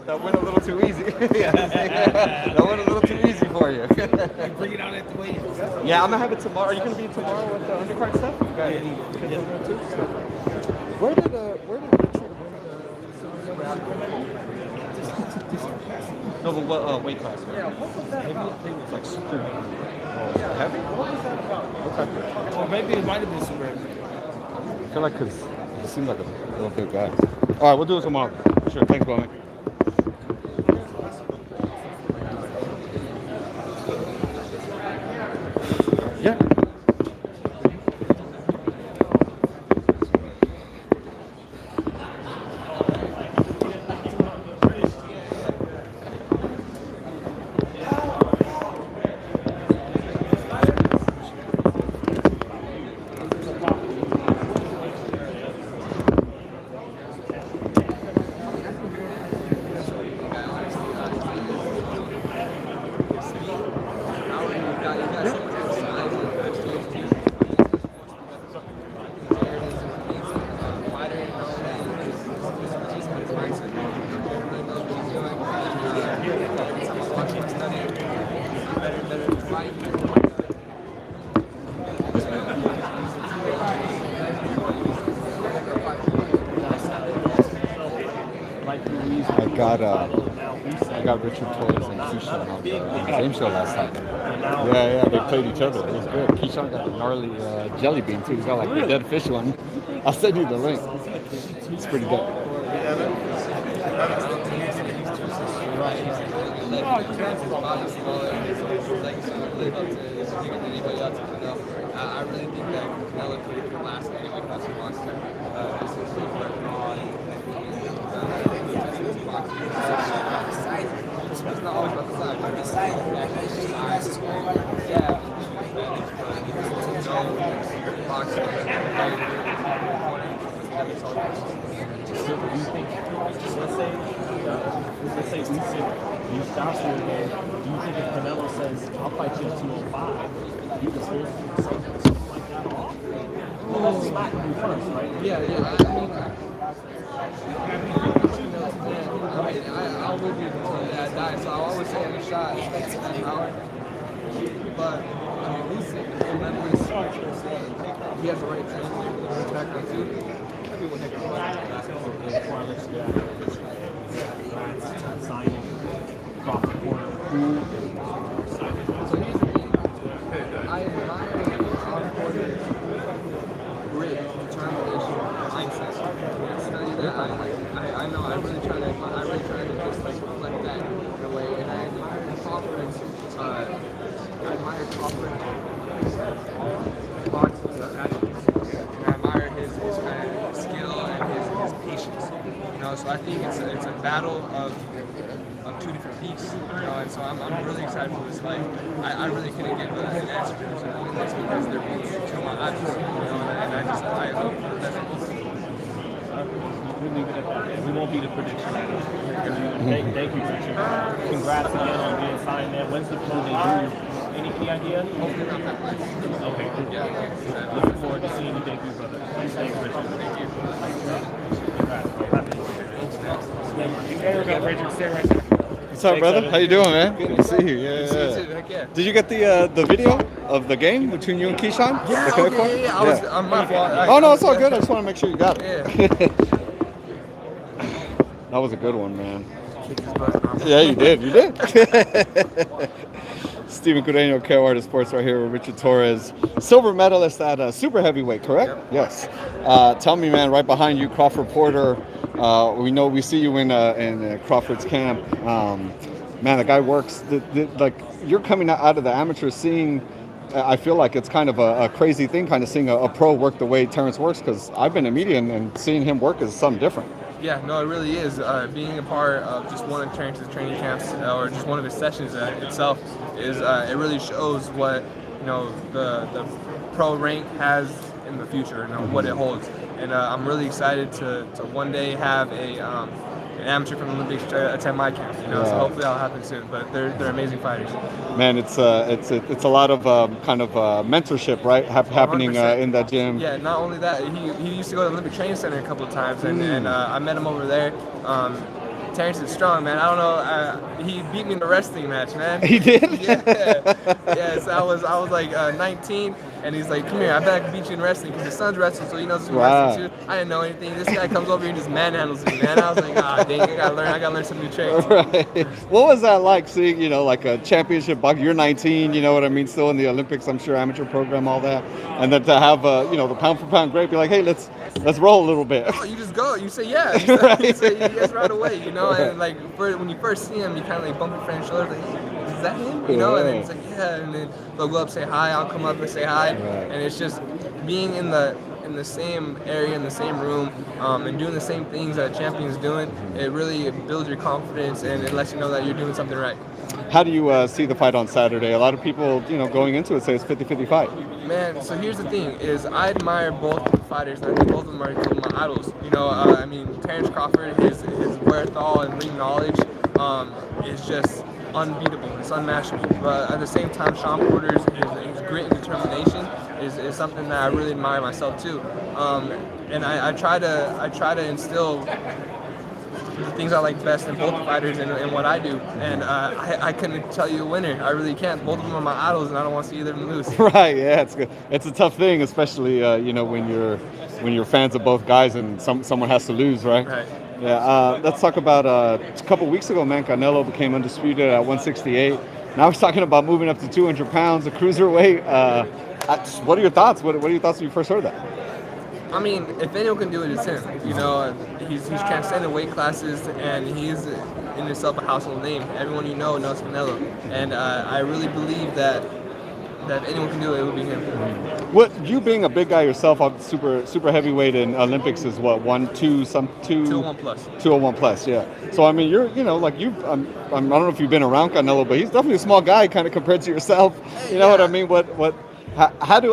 Speaker 14: That went a little too easy. That went a little too easy for you.
Speaker 15: Bring it out at the weigh-in.
Speaker 14: Yeah, I'm gonna have it tomorrow. Are you gonna be tomorrow with the undercard stuff? You got any kids on there too? Where did Richard win?
Speaker 6: No, but what weight class?
Speaker 14: Yeah, what was that about?
Speaker 6: I think it was like super heavy.
Speaker 14: Oh, heavy? What was that about? Okay.
Speaker 15: Or maybe it might have been super heavy.
Speaker 14: I feel like because he seemed like a real big guy. All right, we'll do it tomorrow. Sure, thanks, Bowman. Yeah. I got Richard Torres and Keyshawn on the game show last time. Yeah, they played each other. It was good. Keyshawn got a gnarly jelly bean too. He's got like the dead fish one. I'll send you the link. It's pretty dope.
Speaker 16: I really think that CANELO could last anyway because he wants to. It's not always about the size. I'm excited. Yeah.
Speaker 4: Do you think, let's say you stop here again, do you think if Canelo says, I'll fight you at 205, you can still do something like that off? Well, that's smack you first, right?
Speaker 16: Yeah. I will be until that dies, so I always say every shot is that power. But at least he has the right training to attack that too. People take
Speaker 4: Crawford corner.
Speaker 16: So here's the thing. I admire on-court grit, determination, mindset. Study that. I know. I really try to just like reflect that in a way. And I admire Crawford. Boxing attributes. And I admire So I think it's a battle of two different peaks, and so I'm really excited for this fight. I really couldn't give an answer to this because they're both two of my idols, and I hope for the best of both.
Speaker 4: We'll leave it at that. We won't be the prediction. Thank you, Richard. Congrats again on being signed, man. When's the pro debut? Any idea?
Speaker 16: Hopefully around February.
Speaker 4: Okay, cool. Looking forward to seeing you debut, brother. Thanks, Richard.
Speaker 16: Thank you.
Speaker 4: Congrats, bro. Happy Richard, stay right there.
Speaker 14: What's up, brother? How you doing, man? Good to see you. Yeah.
Speaker 16: Good to see you too. Heck yeah.
Speaker 14: Did you get the video of the game between you and Keyshawn?
Speaker 16: Yeah, okay, yeah. I'm my fault.
Speaker 14: Oh no, it's all good. I just want to make sure you got it.
Speaker 16: Yeah.
Speaker 14: That was a good one, man. Yeah, you did. You did. Steven Cureño, KOR Sports, right here with Richard Torres, silver medalist at super heavyweight, correct? Yep. Yes. Tell me, man, right behind you, Crawford Porter. We see you in Crawford's camp. Man, the guy works. Like you're coming out of the amateur scene. I feel like it's kind of a crazy thing, kind of seeing a pro work the way Terrence works. Because I've been in media and seeing him work is something different.
Speaker 16: Yeah, no, it really is. Being a part of just one of Terrence's training camps or just one of his sessions itself is it really shows what the pro rank has in the future and what it holds. And I'm really excited to one day have an amateur from the Olympics attend my camp. So hopefully that'll happen soon. But they're amazing fighters.
Speaker 14: Man, it's a lot of kind of mentorship, right? Happening in that gym.
Speaker 16: Yeah, not only that, he used to go to the Olympic Training Center a couple of times, and I met him over there. Terrence is strong, man. I don't know. He beat me in the wrestling match, man.
Speaker 14: He did?
Speaker 16: Yeah. So I was like 19, and he's like, "Come here, I bet I can beat you in wrestling," because his son's wrestling, so he knows some wrestling too. I didn't know anything. This guy comes over here and just manhandles me, man. I was like, dang, I gotta learn some new tricks.
Speaker 14: Right. What was that like seeing, like a championship boxer? You're 19, you know what I mean? Still in the Olympics, I'm sure, amateur program, all that, and then to have the pound for pound great, be like, hey, let's roll a little bit.
Speaker 16: Oh, you just go. You say yeah. You say yes right away. And like when you first see him, you kind of like bump your friend's shoulder, like, hey, is that him? And then it's like, yeah. And then they'll go up, say hi. I'll come up and say hi. And it's just being in the same area, in the same room, and doing the same things that a champion's doing. It really builds your confidence and it lets you know that you're doing something right.
Speaker 14: How do you see the fight on Saturday? A lot of people, going into it say it's 50-50 fight.
Speaker 16: Man, so here's the thing: is I admire both fighters, and I think both of them are some of my idols. I mean, Terrence Crawford, his wherewithal and ring knowledge is just unbeatable. It's unmatchable. But at the same time, Sean Porter's his grit and determination is something that I really admire myself too. And I try to instill the things I like best in both fighters and what I do. And I couldn't tell you a winner. I really can't. Both of them are my idols, and I don't want to see either of them lose.
Speaker 14: Right. Yeah. It's good. It's a tough thing, especially when you're fans of both guys and someone has to lose, right?
Speaker 16: Right.
Speaker 14: Yeah. Let's talk about a couple weeks ago, man. CANELO became undisputed at 168. Now he's talking about moving up to 200 pounds, a cruiserweight. What are your thoughts? What are your thoughts when you first heard that?
Speaker 16: I mean, if anyone can do it, it's him. He's transcended weight classes, and he's in himself a household name. Everyone knows CANELO, and I really believe that if anyone can do it, it would be him.
Speaker 14: What you being a big guy yourself, super heavyweight in Olympics is what
Speaker 16: 201 plus.
Speaker 14: 201 plus, yeah. So I mean, you're like you. I don't know if you've been around CANELO, but he's definitely a small guy, kind of compared to yourself. You know what I mean?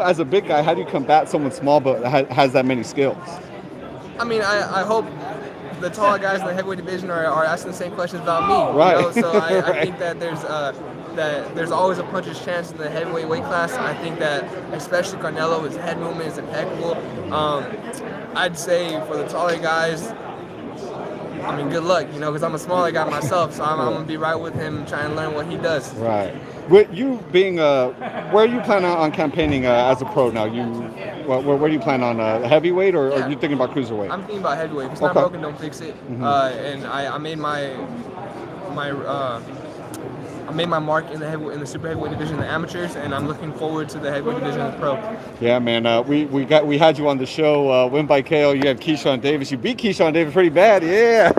Speaker 14: As a big guy, how do you combat someone small but has that many skills?
Speaker 16: I mean, I hope the taller guys in the heavyweight division are asking the same questions about me.
Speaker 14: Right.
Speaker 16: So I think that there's always a puncher's chance in the heavyweight weight class. I think that especially CANELO, his head movement is impeccable. I'd say for the taller guys, I mean, good luck, because I'm a smaller guy myself, so I'm going to be right with him trying to learn what he does.
Speaker 14: Right. With you being where are you planning on campaigning as a pro now? Where do you plan on heavyweight or are you thinking about cruiserweight?
Speaker 16: I'm thinking about heavyweight. If it's not broken, don't fix it. And I made my made my mark in the super heavyweight division, the amateurs, and I'm looking forward to the heavyweight division of the pro.
Speaker 14: Yeah, man. We had you on the show. Win by KO. You had Keyshawn Davis. You beat Keyshawn Davis pretty bad. Yeah.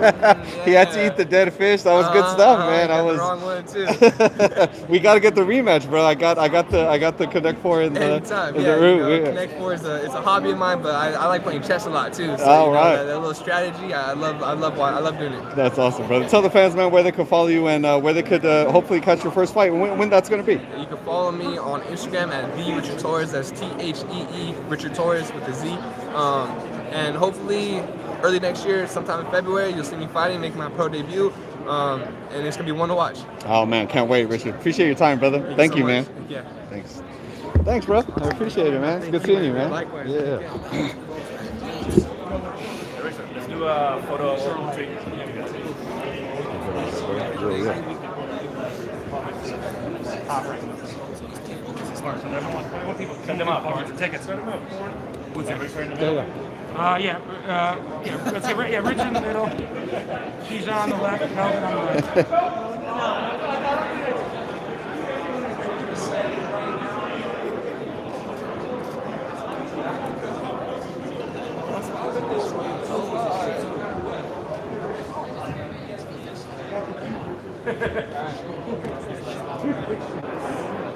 Speaker 14: He had to eat the dead fish. That was good stuff, man.
Speaker 16: I got the wrong one too.
Speaker 14: We got to get the rematch, bro. I got the Connect Four in the
Speaker 16: Anytime,
Speaker 14: in
Speaker 16: yeah.
Speaker 14: the room.
Speaker 16: You know,
Speaker 14: Yeah.
Speaker 16: Connect Four is a hobby of mine, but I like playing chess a lot too. So
Speaker 14: All
Speaker 16: you know,
Speaker 14: right.
Speaker 16: that little strategy, I love doing it.
Speaker 14: That's awesome, brother. Tell the fans, man, where they could follow you and where they could hopefully catch your first fight and when that's going to be.
Speaker 16: You can follow me on Instagram at Richard Torres. That's THEE Richard Torres with a Z. And hopefully early next year, sometime in February, you'll see me fighting, make my pro debut. And it's gonna be one to watch.
Speaker 14: Oh man, can't wait, Richard. Appreciate your time, brother. Thank you, man.
Speaker 16: Yeah.
Speaker 14: Thanks. Thanks, bro. I appreciate it, man. It's good seeing you, man.
Speaker 16: Likewise.
Speaker 14: Yeah.
Speaker 4: Let's do a photo. People send them up. Tickets. Send them up. What's that?
Speaker 17: Let's see. Yeah, Rich in the middle. She's on the left. Melvin on the right.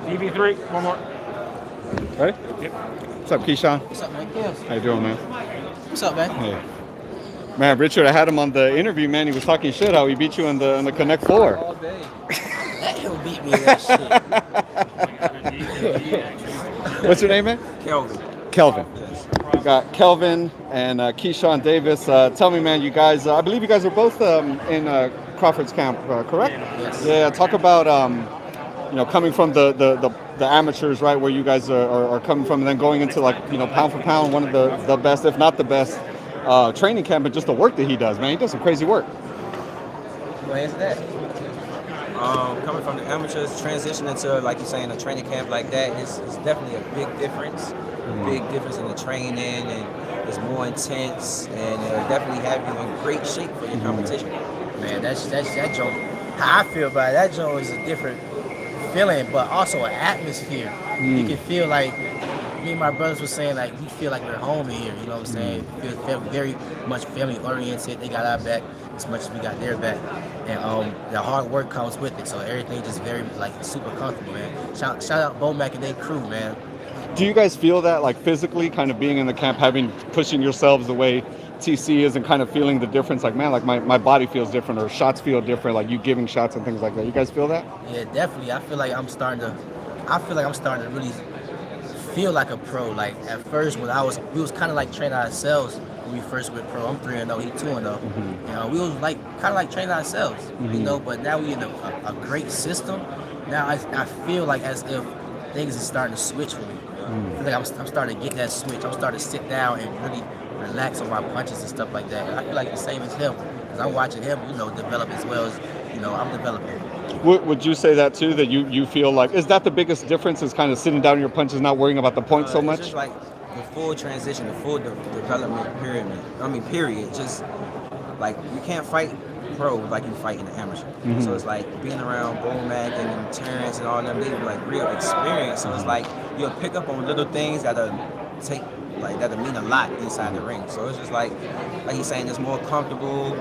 Speaker 17: DB3, one more.
Speaker 14: Ready?
Speaker 17: Yep.
Speaker 14: What's up, Keyshawn?
Speaker 13: What's up, man?
Speaker 14: How you doing, man?
Speaker 13: What's up, man?
Speaker 14: Hey. Man, Richard, I had him on the interview, man. He was talking shit how he beat you in the Connect Four.
Speaker 13: All day. Let him beat me in that shit.
Speaker 14: What's your name, man?
Speaker 13: Kelvin.
Speaker 14: Kelvin. We got Kelvin and Keyshawn Davis. Tell me, man, you guys, I believe you guys were both in Crawford's camp, correct?
Speaker 13: Yes.
Speaker 14: Yeah, talk about, coming from the amateurs, right, where you guys are coming from, and then going into, like, pound for pound, one of the best, if not the best, training camp, and just the work that he does, man. He does some crazy work.
Speaker 13: Why is that? Coming from the amateurs, transitioning to, like you're saying, a training camp like that is definitely a big difference. Big difference in the training, and it's more intense, and it'll definitely have you in great shape for your competition. Man, that joint. How I feel about it, that joint is a different feeling, but also an atmosphere. You can feel like me and my brothers were saying, like, we feel like we're home here. You know what I'm saying? We feel very much family oriented. They got our back as much as we got their back, and the hard work comes with it. So everything just very super comfortable, man. Shout out Bo Mac and their crew, man.
Speaker 14: Do you guys feel that, like, physically, kind of being in the camp, pushing yourselves the way TC is, and kind of feeling the difference, like, man, like my body feels different, or shots feel different, like you giving shots and things like that? You guys feel that?
Speaker 13: Yeah, definitely. I feel like I'm starting to really feel like a pro. Like, at first, we was kind of like training ourselves when we first went pro. I'm 3-0, he 2-0. We was kind of like training ourselves, but now we in a great system. Now I feel like as if things are starting to switch for me. I feel like I'm starting to get that switch. I'm starting to sit down and really relax on my punches and stuff like that. And I feel like the same as him, because I'm watching him, develop as well as, I'm developing.
Speaker 14: Would you say that too, that you feel like, is that the biggest difference, is kind of sitting down your punches, not worrying about the point so much?
Speaker 13: It's just like the full transition, the full development period. Just like, you can't fight pro like you fight in the amateur. So it's like being around Bomac and Terrence and all them, they like real experience. So it's like you'll pick up on little things that'll mean a lot inside the ring. So it's just like he's saying, it's more comfortable.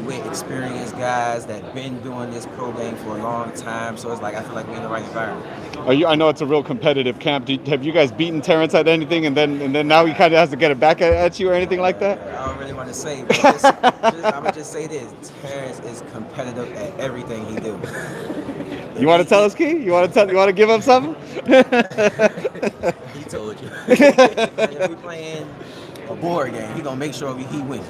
Speaker 13: We with experienced guys that been doing this pro game for a long time. So it's like, I feel like we're in the right environment.
Speaker 14: I know it's a real competitive camp. Have you guys beaten Terrence at anything, and then now he kind of has to get it back at you or anything like that?
Speaker 13: I don't really want to say, but I'm gonna just say this: Terrence is competitive at everything he do.
Speaker 14: You want to tell us, Key? You want to give up something?
Speaker 13: He told you. If we playing a board game, he gonna make sure he wins.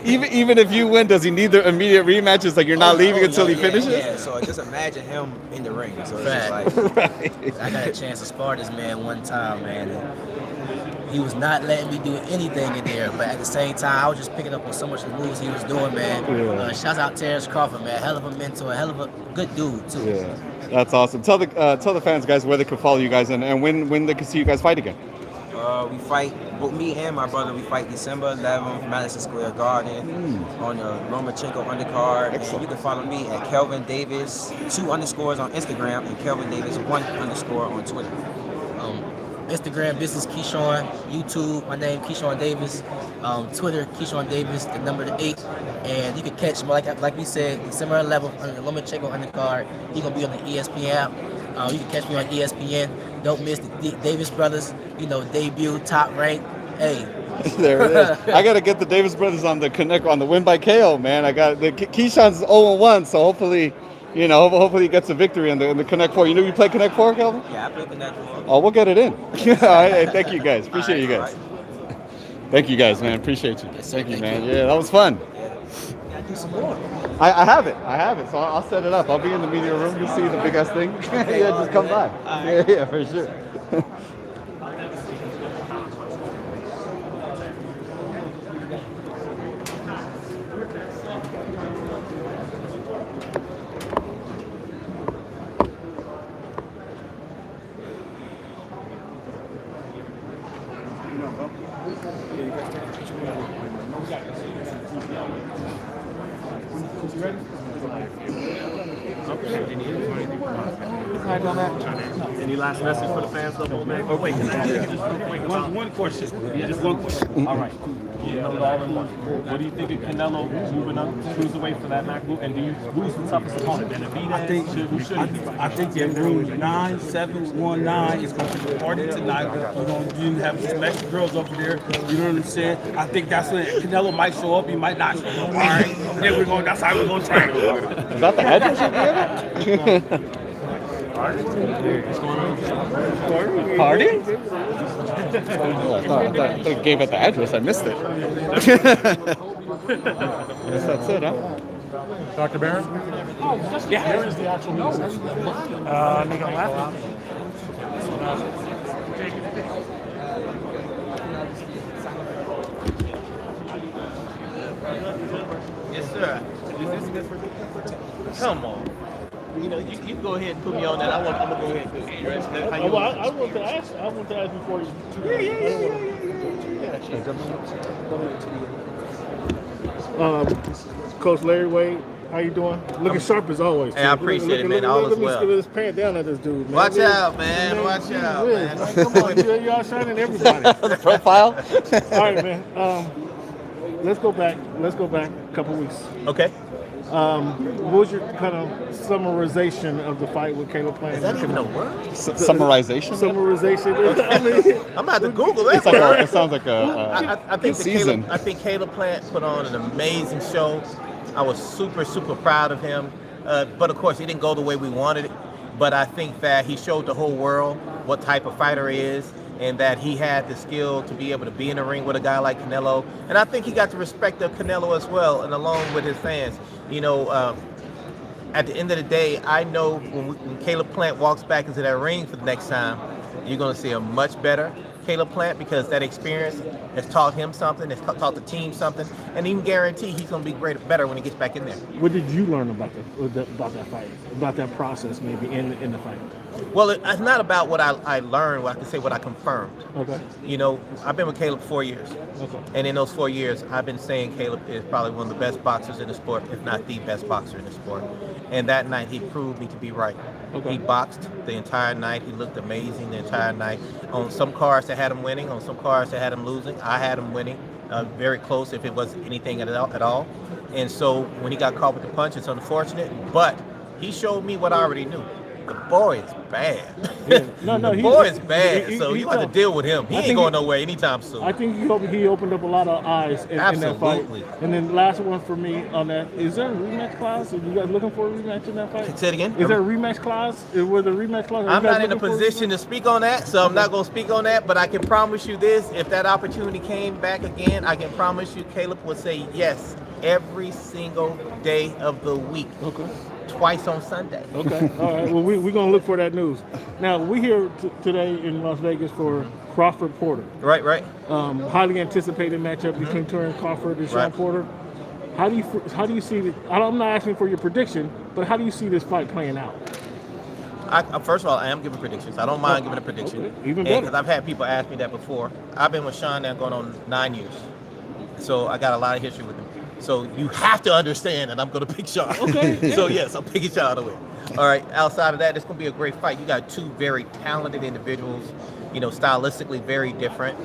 Speaker 14: Even if you win, does he need the immediate rematches? Like, you're not leaving until he finishes?
Speaker 13: Yeah, so just imagine him in the ring. So it's just like,
Speaker 14: right.
Speaker 13: I got a chance to spar this man one time, man. And he was not letting me do anything in there, but at the same time, I was just picking up on so much of the moves he was doing, man.
Speaker 14: Yeah.
Speaker 13: Shouts out Terrence Crawford, man. Hell of a mentor, hell of a good dude, too.
Speaker 14: Yeah, that's awesome. Tell the fans, guys, where they can follow you guys and when they can see you guys fight again.
Speaker 13: We fight, both me and my brother, we fight December 11th, Madison Square Garden on the Lomachenko undercard. And you can follow me at Kelvin Davis, 2 underscores on Instagram, and Kelvin Davis 1 underscore on Twitter. Instagram, business Keyshawn. YouTube, my name Keyshawn Davis. Twitter, Keyshawn Davis, the number 8. And you can catch me, like we said, December 11th on the Lomachenko undercard. He's going to be on the ESPN app. You can catch me on ESPN. Don't miss the Davis brothers, debut, top rank. Hey.
Speaker 14: There it is. I got to get the Davis brothers on the connect on the win by KO, man. I got the Keyshawn's 0-1, so hopefully he gets a victory in the Connect 4. You play Connect 4, Kelvin?
Speaker 13: Yeah, I play Connect 4.
Speaker 14: Oh, we'll get it in. All right, hey, thank you guys. Appreciate you guys. Thank you guys, man. Appreciate you. Thank you, man. Yeah, that was fun.
Speaker 13: Do some more.
Speaker 14: I have it. So I'll set it up. I'll be in the media room. You'll see the big ass thing. Yeah, just come by. Yeah, for sure.
Speaker 4: Any last message for the fans of the man? Oh, wait, can I ask you just one question? Yeah, just one question. All right. What do you think of Canelo moving up, cruiserweight for that MacBook? And do you lose the toughest opponent?
Speaker 15: I think they're room 9719 is going to be a party tonight. You have some extra girls over there. You know what I'm saying? I think that's when Canelo might show up. He might not show up. All right. Then that's how we're going to try it.
Speaker 14: Is that the address you're giving?
Speaker 4: What's going on?
Speaker 14: Party? I thought I gave it the address. I missed it. Guess that's it, huh?
Speaker 11: Dr. Barron?
Speaker 4: Yeah.
Speaker 11: Where is the actual meeting?
Speaker 4: Make them laugh.
Speaker 18: Yes, sir. Come on. You go ahead and put me on that. I'm gonna go ahead and do it.
Speaker 11: I want to ask before you. Coach Larry Wade, how you doing? Looking sharp as always.
Speaker 18: Hey, I appreciate it, man. All is well.
Speaker 11: Let me pant down at this dude, man.
Speaker 18: Watch out, man. Watch out, man.
Speaker 11: Come on, you're outshining everybody.
Speaker 14: The profile.
Speaker 11: All right, man. Let's go back a couple weeks.
Speaker 18: Okay.
Speaker 11: What was your kind of summarization of the fight with Caleb Plant?
Speaker 18: Is that even a word?
Speaker 14: Summarization?
Speaker 11: Summarization.
Speaker 18: I'm about to Google that.
Speaker 14: It sounds like
Speaker 18: I think
Speaker 14: season.
Speaker 18: I think Caleb Plant put on an amazing show. I was super, super proud of him. But of course, he didn't go the way we wanted it. But I think that he showed the whole world what type of fighter he is, and that he had the skill to be able to be in the ring with a guy like Canelo. And I think he got the respect of Canelo as well, and along with his fans. At the end of the day, I know when Caleb Plant walks back into that ring for the next time, you're going to see a much better Caleb Plant, because that experience has taught him something, has taught the team something, and even guarantee he's going to be better when he gets back in there.
Speaker 11: What did you learn about that fight, about that process maybe in the fight?
Speaker 18: Well, it's not about what I learned. What I can say, what I confirmed.
Speaker 11: Okay.
Speaker 18: I've been with Caleb 4 years. Okay. And in those 4 years, I've been saying Caleb is probably one of the best boxers in the sport, if not the best boxer in the sport. And that night, he proved me to be right. Okay. He boxed the entire night. He looked amazing the entire night. On some cards that had him winning, on some cards that had him losing, I had him winning. Very close, if it was anything at all. And so when he got caught with the punch, it's unfortunate. But he showed me what I already knew. The boy is bad.
Speaker 11: Yeah.
Speaker 18: The boy is bad, so you have to deal with him. He ain't going nowhere anytime soon.
Speaker 11: I think he opened up a lot of eyes in that fight. And then last one for me on that, is there a rematch clause? Are you guys looking for a rematch in that fight?
Speaker 18: Say it again?
Speaker 11: Is there a rematch clause? Was there a rematch clause?
Speaker 18: I'm not in a position to speak on that, so I'm not going to speak on that, but I can promise you this. If that opportunity came back again, I can promise you Caleb would say yes every single day of the week. Okay. Twice on Sunday.
Speaker 11: Okay. All right. Well, we're going to look for that news. Now, we're here today in Las Vegas for Crawford Porter.
Speaker 18: Right.
Speaker 11: Highly anticipated matchup between Terrence Crawford and Sean Porter. How do you see it? I'm not asking for your prediction, but how do you see this fight playing out?
Speaker 18: First of all, I am giving predictions. I don't mind giving a prediction.
Speaker 11: Okay. Even better.
Speaker 18: Because I've had people ask me that before. I've been with Sean now going on 9 years. So I got a lot of history with him. So you have to understand that I'm going to pick Sean.
Speaker 11: Okay.
Speaker 18: So yes, I'm picking Sean to win. All right. Outside of that, it's going to be a great fight. You got two very talented individuals, stylistically very different,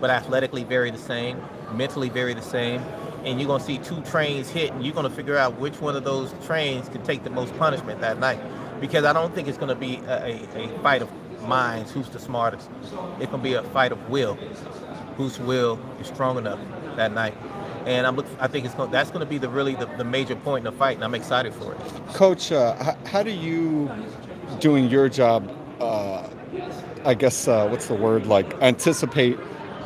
Speaker 18: but athletically very the same, mentally very the same. And you're going to see two trains hit, and you're going to figure out which one of those trains can take the most punishment that night. Because I don't think it's going to be a fight of minds, who's the smartest. It's going to be a fight of will, whose will is strong enough that night. And I think that's going to be the major point in the fight, and I'm excited for it.
Speaker 14: Coach, how do you, doing your job, I guess, what's the word, like anticipate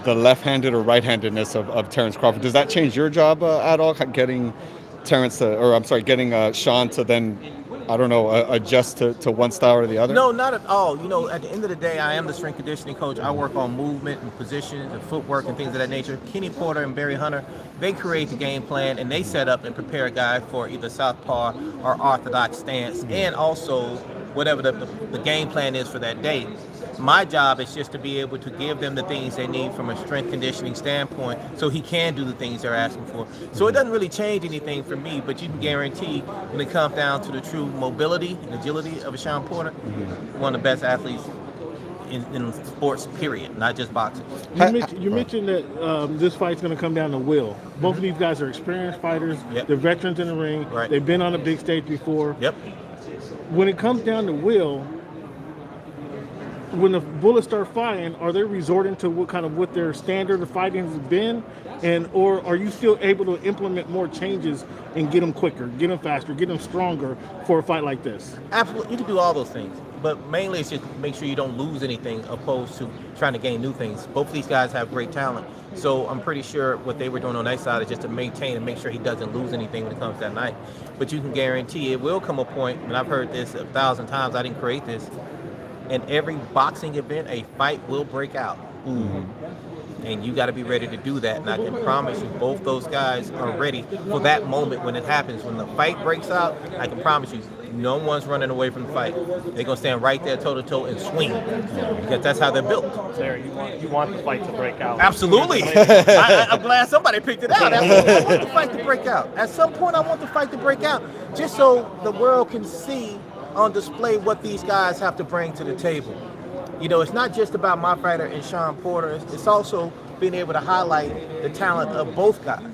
Speaker 14: the left-handed or right-handedness of Terrence Crawford? Does that change your job at all, getting Sean to then, I don't know, adjust to one style or the other?
Speaker 18: No, not at all. At the end of the day, I am the strength conditioning coach. I work on movement and positions and footwork and things of that nature. Kenny Porter and Barry Hunter, they create the game plan, and they set up and prepare a guy for either southpaw or orthodox stance, and also whatever the game plan is for that day. My job is just to be able to give them the things they need from a strength conditioning standpoint so he can do the things they're asking for. So it doesn't really change anything for me, but you can guarantee when it comes down to the true mobility and agility of a Sean Porter, one of the best athletes in sports, period, not just boxing.
Speaker 11: You mentioned that this fight's going to come down to will. Both of these guys are experienced fighters.
Speaker 18: Yep.
Speaker 11: They're veterans in the ring.
Speaker 18: Right.
Speaker 11: They've been on a big stage before.
Speaker 18: Yep.
Speaker 11: When it comes down to will, when the bullets start flying, are they resorting to what their standard of fighting has been, or are you still able to implement more changes and get them quicker, get them faster, get them stronger for a fight like this?
Speaker 18: Absolutely, you can do all those things, but mainly it's just make sure you don't lose anything opposed to trying to gain new things. Both of these guys have great talent, so I'm pretty sure what they were doing on that side is just to maintain and make sure he doesn't lose anything when it comes to that night. But you can guarantee it will come a point, and I've heard this 1,000 times, I didn't create this. In every boxing event, a fight will break out. And you got to be ready to do that. And I can promise you, both those guys are ready for that moment when it happens. When the fight breaks out, I can promise you, no one's running away from the fight. They're going to stand right there toe-to-toe and swing. Because that's how they're built.
Speaker 4: Larry, you want the fight to break out.
Speaker 18: Absolutely. I'm glad somebody picked it out. Absolutely. I want the fight to break out. At some point, I want the fight to break out. Just so the world can see on display what these guys have to bring to the table. It's not just about my fighter and Sean Porter. It's also being able to highlight the talent of both guys.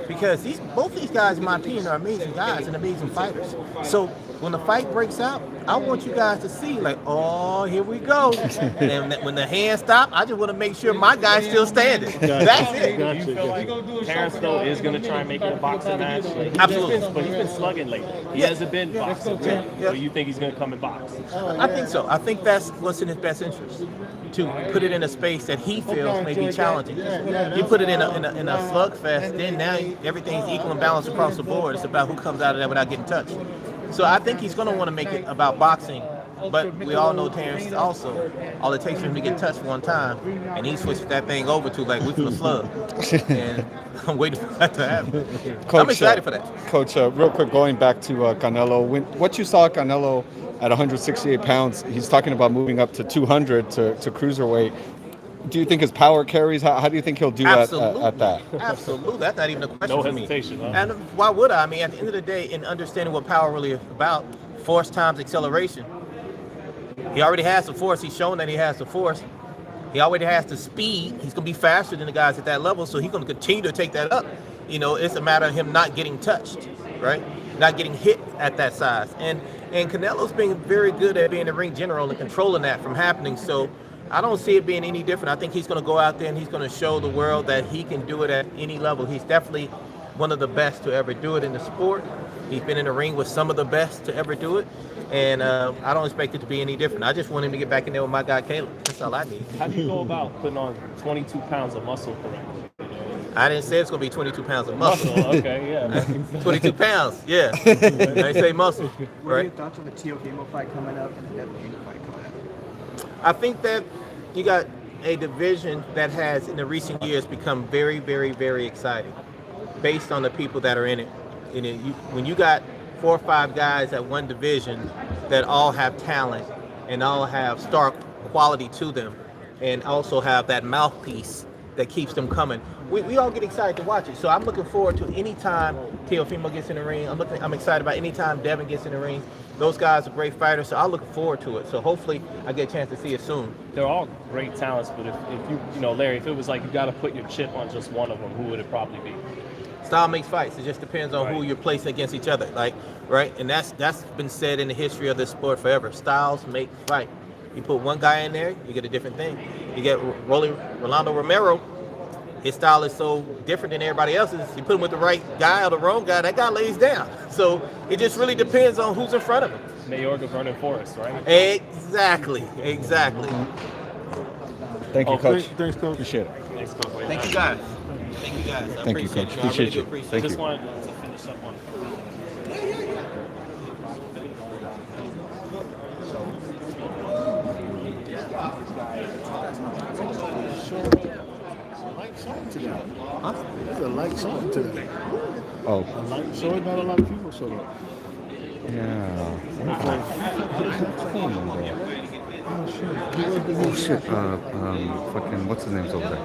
Speaker 18: Because both these guys, in my opinion, are amazing guys and amazing fighters. So when the fight breaks out, I want you guys to see, oh, here we go. And when the hands stop, I just want to make sure my guy's still standing. That's it.
Speaker 4: Do you feel like Terrence, though, is going to try and make it a boxing match?
Speaker 18: Absolutely.
Speaker 4: But he's been slugging lately. He hasn't been boxing. So you think he's going to come and box?
Speaker 18: I think so. I think that's what's in his best interest, to put it in a space that he feels may be challenging. You put it in a slugfest, then now everything's equal and balanced across the board. It's about who comes out of there without getting touched. So I think he's going to want to make it about boxing, but we all know Terrence also, all it takes for him to get touched one time, and he switched that thing over to we from the slug. And I'm waiting for that to happen.
Speaker 14: Coach,
Speaker 18: I'm excited for that.
Speaker 14: Coach, real quick, going back to Canelo, what you saw Canelo at 168 pounds, he's talking about moving up to 200 to cruiserweight. Do you think his power carries? How do you think he'll do at that?
Speaker 18: Absolutely. That's not even a question
Speaker 4: no
Speaker 18: for me.
Speaker 4: hesitation, huh?
Speaker 18: And why would I? I mean, at the end of the day, in understanding what power really is about, force times acceleration. He already has the force. He's shown that he has the force. He already has the speed. He's going to be faster than the guys at that level, so he's going to continue to take that up. It's a matter of him not getting touched, right? Not getting hit at that size. And Canelo's been very good at being a ring general and controlling that from happening, so I don't see it being any different. I think he's going to go out there and he's going to show the world that he can do it at any level. He's definitely one of the best to ever do it in the sport. He's been in the ring with some of the best to ever do it. And I don't expect it to be any different. I just want him to get back in there with my guy, Caleb. That's all I need.
Speaker 4: How do you go about putting on 22 pounds of muscle correctly?
Speaker 18: I didn't say it's going to be 22 pounds of muscle.
Speaker 4: Okay, yeah.
Speaker 18: 22 pounds, yeah. They say muscle,
Speaker 16: What are
Speaker 18: right?
Speaker 16: your thoughts on the Teofimo fight coming up and the Devin Haney fight coming up?
Speaker 18: I think that you got a division that has, in the recent years, become very, very, very exciting based on the people that are in it. When you got 4 or 5 guys at one division that all have talent and all have star quality to them, and also have that mouthpiece that keeps them coming. We all get excited to watch it. So I'm looking forward to any time Teofimo gets in the ring. I'm excited about any time Devin gets in the ring. Those guys are great fighters, so I look forward to it. So hopefully I get a chance to see it soon.
Speaker 4: They're all great talents, but if you know, Larry, if it was like you got to put your chip on just one of them, who would it probably be?
Speaker 18: Style makes fights. It just depends on who you're placing against each other. Right? And that's been said in the history of this sport forever. Styles make fight. You put one guy in there, you get a different thing. You get Rolando Romero. His style is so different than everybody else's. You put him with the right guy or the wrong guy, that guy lays down. So it just really depends on who's in front of him.
Speaker 4: Mayorga Vernon Forrest, right?
Speaker 18: Exactly.
Speaker 14: Thank you, Coach.
Speaker 11: Thanks, Coach.
Speaker 14: Appreciate it.
Speaker 4: Thanks, Coach.
Speaker 18: Thank you, guys. I
Speaker 14: Thank you, Coach. Appreciate you. Thank
Speaker 4: Just
Speaker 14: you.
Speaker 4: wanted to finish up on.
Speaker 7: Light song today. Huh? It's a light song today.
Speaker 14: Oh.
Speaker 7: A light show, not a lot of people showed up.
Speaker 14: Yeah.
Speaker 7: Oh shit.
Speaker 14: Oh shit. Fucking what's his name's over there?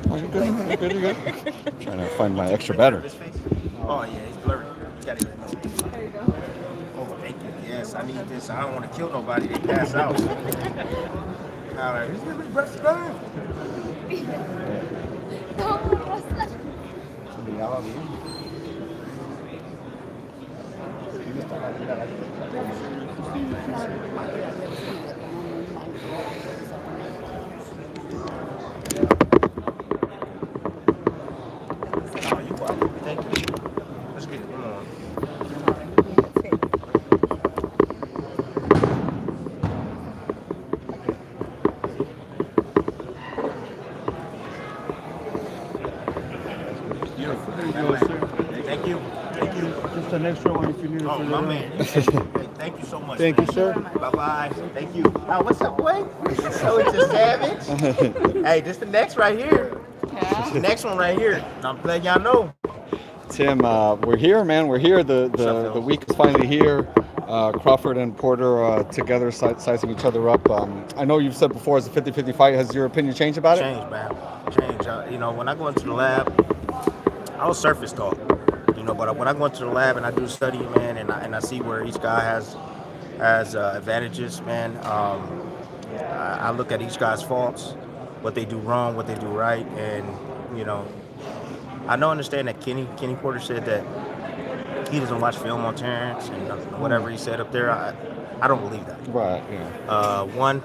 Speaker 14: Oh, you're good. Trying to find my extra battery.
Speaker 19: Oh yeah, it's blurry. You gotta get it. There you go. Oh, thank you. Yes, I need this. I don't want to kill nobody. They pass out. All right. He's giving me breath burn. Thank you. Let's get it. Come on. Beautiful. Thank you. Thank you.
Speaker 11: Just an extra one if you need it.
Speaker 19: Oh,
Speaker 11: for
Speaker 19: my
Speaker 11: the-
Speaker 19: man. Thank you so much.
Speaker 11: Thank
Speaker 19: man.
Speaker 11: you, sir.
Speaker 19: Bye-bye. Thank you. Oh, what's up, boy? So it's a savage. Hey, this the next right here. Yeah. The next one right here. I'm letting y'all know.
Speaker 14: Tim, we're here, man. We're here. The week is finally here. Crawford and Porter together sizing each other up. I know you've said before it's a 50-50 fight. Has your opinion changed about it?
Speaker 19: Change, man. Change. You know, when I go into the lab, I was surface talk. You know, but when I go into the lab and I do study, man, and I see where each guy has advantages, man. I look at each guy's faults, what they do wrong, what they do right, and you know, I know understand that Kenny Porter said that he doesn't watch film on Terrence and whatever he said up there. I don't believe that.
Speaker 14: Right. Yeah.
Speaker 19: One,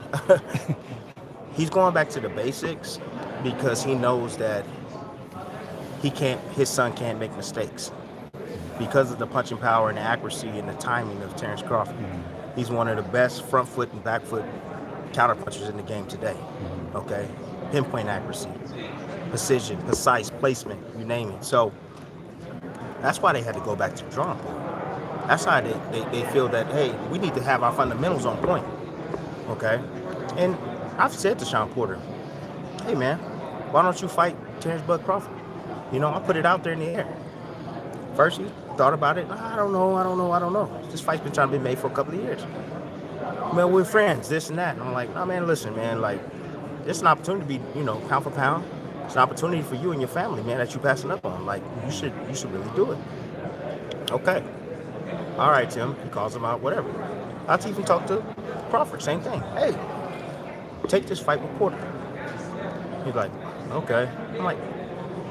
Speaker 19: he's going back to the basics because he knows that his son can't make mistakes because of the punching power and the accuracy and the timing of Terrence Crawford. He's one of the best front foot and back foot counter punchers in the game today. Okay, pinpoint accuracy, precision, precise placement, you name it. So that's why they had to go back to the drawing board. That's how they feel that, hey, we need to have our fundamentals on point. Okay, and I've said to Sean Porter, hey man, why don't you fight Terrence Bud Crawford? You know, I put it out there in the air. First, he thought about it. I don't know. This fight's been trying to be made for a couple of years. Man, we're friends, this and that. And I'm like, no, man, listen, man, like, it's an opportunity to be, you know, pound for pound. It's an opportunity for you and your family, man, that you're passing up on. Like, you should really do it. Okay. All right, Tim. He calls him out, whatever. I'll even talk to Crawford, same thing. Hey, take this fight with Porter. He's like, okay. I'm like,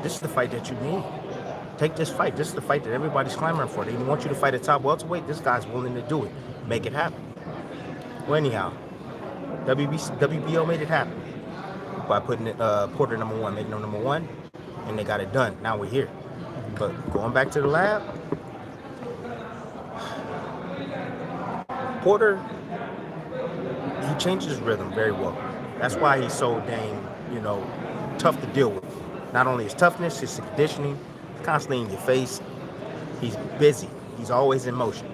Speaker 19: this is the fight that you need. Take this fight. This is the fight that everybody's clamoring for. They want you to fight at top welterweight. This guy's willing to do it. Make it happen. Well, anyhow, WBO made it happen by putting Porter number one, making him number one, and they got it done. Now we're here. But going back to the lab, Porter, he changes his rhythm very well. That's why he's so dang, tough to deal with. Not only his toughness, his conditioning, constantly in your face. He's busy. He's always in motion.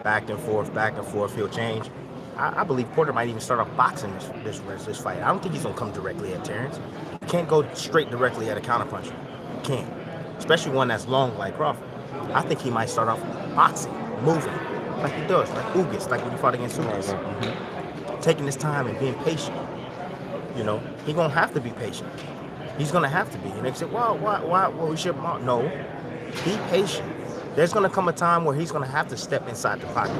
Speaker 19: Back and forth, he'll change. I believe Porter might even start off boxing this fight. I don't think he's going to come directly at Terrence. You can't go straight directly at a counterpuncher. You can't. Especially one that's long like Crawford. I think he might start off boxing, moving, like he does, like Ugas, like when he fought against Ugas. Taking his time and being patient. He's going to have to be patient. He's going to have to be. And they say, why, we should, no. Be patient. There's going to come a time where he's going to have to step inside the pocket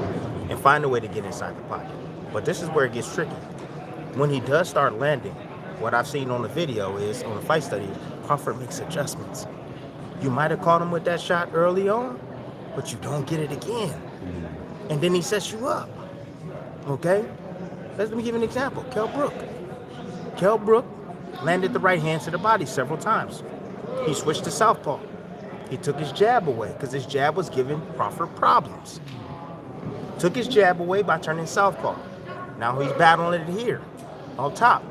Speaker 19: and find a way to get inside the pocket. But this is where it gets tricky. When he does start landing, what I've seen on the video is, on the fight study, Crawford makes adjustments. You might have caught him with that shot early on, but you don't get it again. And then he sets you up. Okay? Let me give you an example. Kell Brook landed the right hand to the body several times. He switched to southpaw. He took his jab away because his jab was giving Crawford problems. Took his jab away by turning southpaw. Now he's battling it here, on top.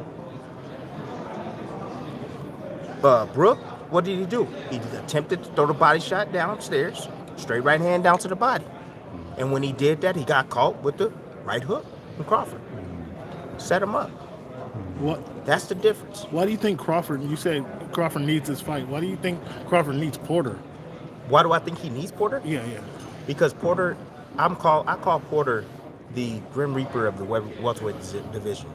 Speaker 19: Brook, what did he do? He attempted to throw the body shot downstairs, straight right hand down to the body. And when he did that, he got caught with the right hook from Crawford. Set him up.
Speaker 11: What?
Speaker 19: That's the difference.
Speaker 11: Why do you think Crawford, you said Crawford needs this fight. Why do you think Crawford needs Porter?
Speaker 19: Why do I think he needs Porter?
Speaker 11: Yeah.
Speaker 19: Because Porter, I call Porter the Grim Reaper of the welterweight division.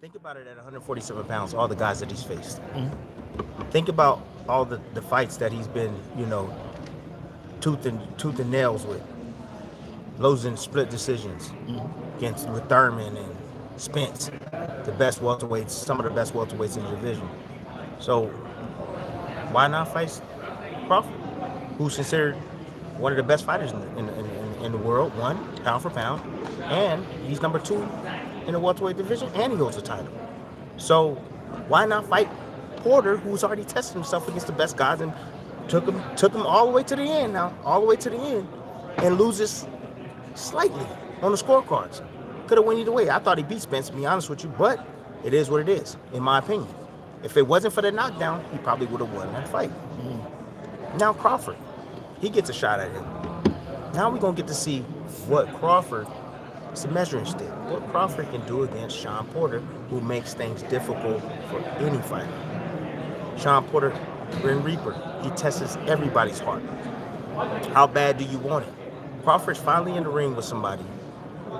Speaker 19: Think about it at 147 pounds, all the guys that he's faced. Mm-hmm. Think about all the fights that he's been, tooth and nails with. Losing split decisions with Thurman and Spence, the best welterweights, some of the best welterweights in the division. So why not fight Crawford, who's considered one of the best fighters in the world, one, pound for pound, and he's number 2 in the welterweight division, and he holds the title. So why not fight Porter, who's already tested himself against the best guys and took him all the way to the end and loses slightly on the scorecards. Could have went either way. I thought he beat Spence, to be honest with you, but it is what it is, in my opinion. If it wasn't for the knockdown, he probably would have won that fight. Now Crawford, he gets a shot at him. Now we're going to get to see what Crawford, it's a measuring stick, what Crawford can do against Sean Porter, who makes things difficult for any fighter. Sean Porter, Grim Reaper, he tests everybody's heart. How bad do you want it? Crawford's finally in the ring with somebody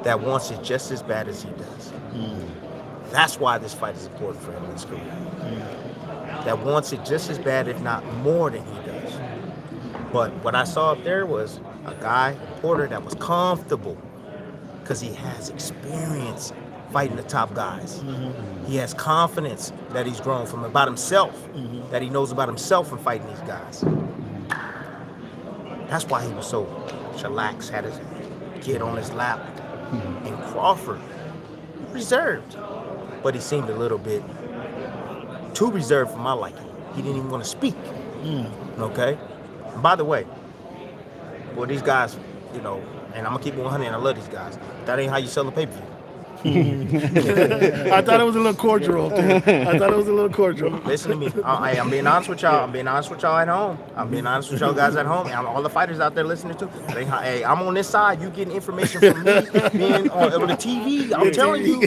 Speaker 19: that wants it just as bad as he does. That's why this fight is important for him in his career. That wants it just as bad, if not more than he does. But what I saw up there was a guy, Porter, that was comfortable because he has experience fighting the top guys. He has confidence that he's grown from about himself, that he knows about himself in fighting these guys. That's why he was so chillax, had his kid on his lap. And Crawford, reserved. But he seemed a little bit too reserved for my liking. He didn't even want to speak. Okay? And by the way, well, these guys, and I'm going to keep it 100, and I love these guys. That ain't how you sell a pay-per-view.
Speaker 11: I thought it was a little cordial.
Speaker 19: Listen to me. I'm being honest with y'all. I'm being honest with y'all at home. I'm being honest with y'all guys at home. And all the fighters out there listening to. Hey, I'm on this side. You getting information from me being on the TV. I'm telling you.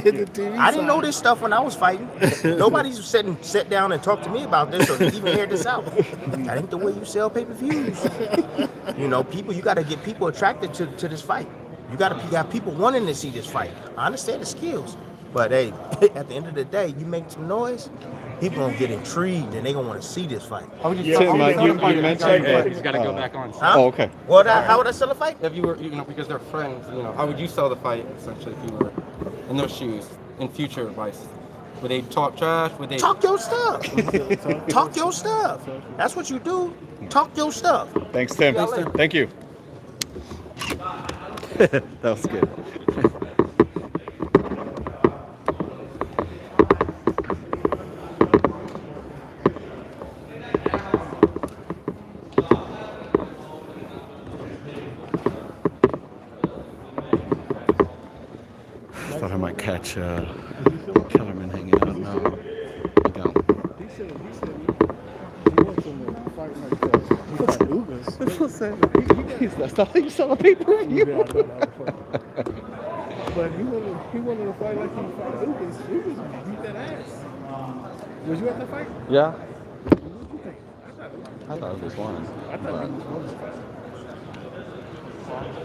Speaker 19: I didn't know this stuff when I was fighting. Nobody's sat down and talked to me about this or even heard this out. That ain't the way you sell pay-per-views. People, you got to get people attracted to this fight. You got people wanting to see this fight. I understand the skills, but hey, at the end of the day, you make some noise, people gonna get intrigued and they gonna want to see this fight.
Speaker 16: How would you
Speaker 14: you mentioned that.
Speaker 16: He's got to go back on.
Speaker 19: Huh?
Speaker 14: Oh, okay.
Speaker 19: Well, how would I sell a fight?
Speaker 16: If you were, because they're friends, how would you sell the fight essentially if you were in those shoes? In future advice, would they talk trash? Would they
Speaker 19: talk your stuff? Talk your stuff. That's what you do. Talk your stuff.
Speaker 14: Thanks, Tim. Thank you. That was good. Thought I might catch Kellerman hanging out. No, you don't.
Speaker 11: He said he wants him to fight like he fought Ugas.
Speaker 14: That's not how you sell a pay-per-view.
Speaker 11: Yeah, I know that was funny. But he wanted to fight like he fought Ugas. Ugas beat that ass. Was you at the fight?
Speaker 14: Yeah,
Speaker 11: What did you think?
Speaker 14: I thought it was one.
Speaker 11: I thought he was won the fight.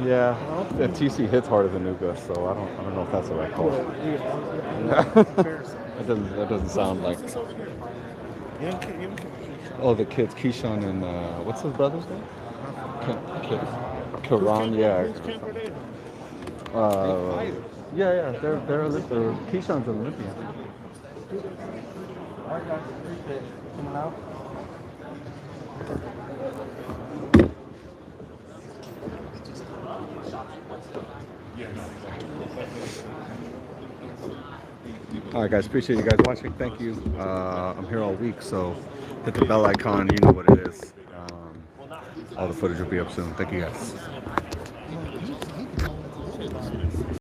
Speaker 14: Yeah, TC hits harder than Ugas, so I don't know if that's the right call.
Speaker 11: Well,
Speaker 14: That doesn't sound like. Oh, the kids, Keyshawn and what's his brother's name? Kiran, yeah. Yeah, they're Keyshawn's an Olympian.
Speaker 6: All right, guys. Appreciate it. Coming out.
Speaker 14: All right, guys. Appreciate you guys watching. Thank you. I'm here all week, so hit the bell icon. You know what it is. All the footage will be up soon. Thank you, guys.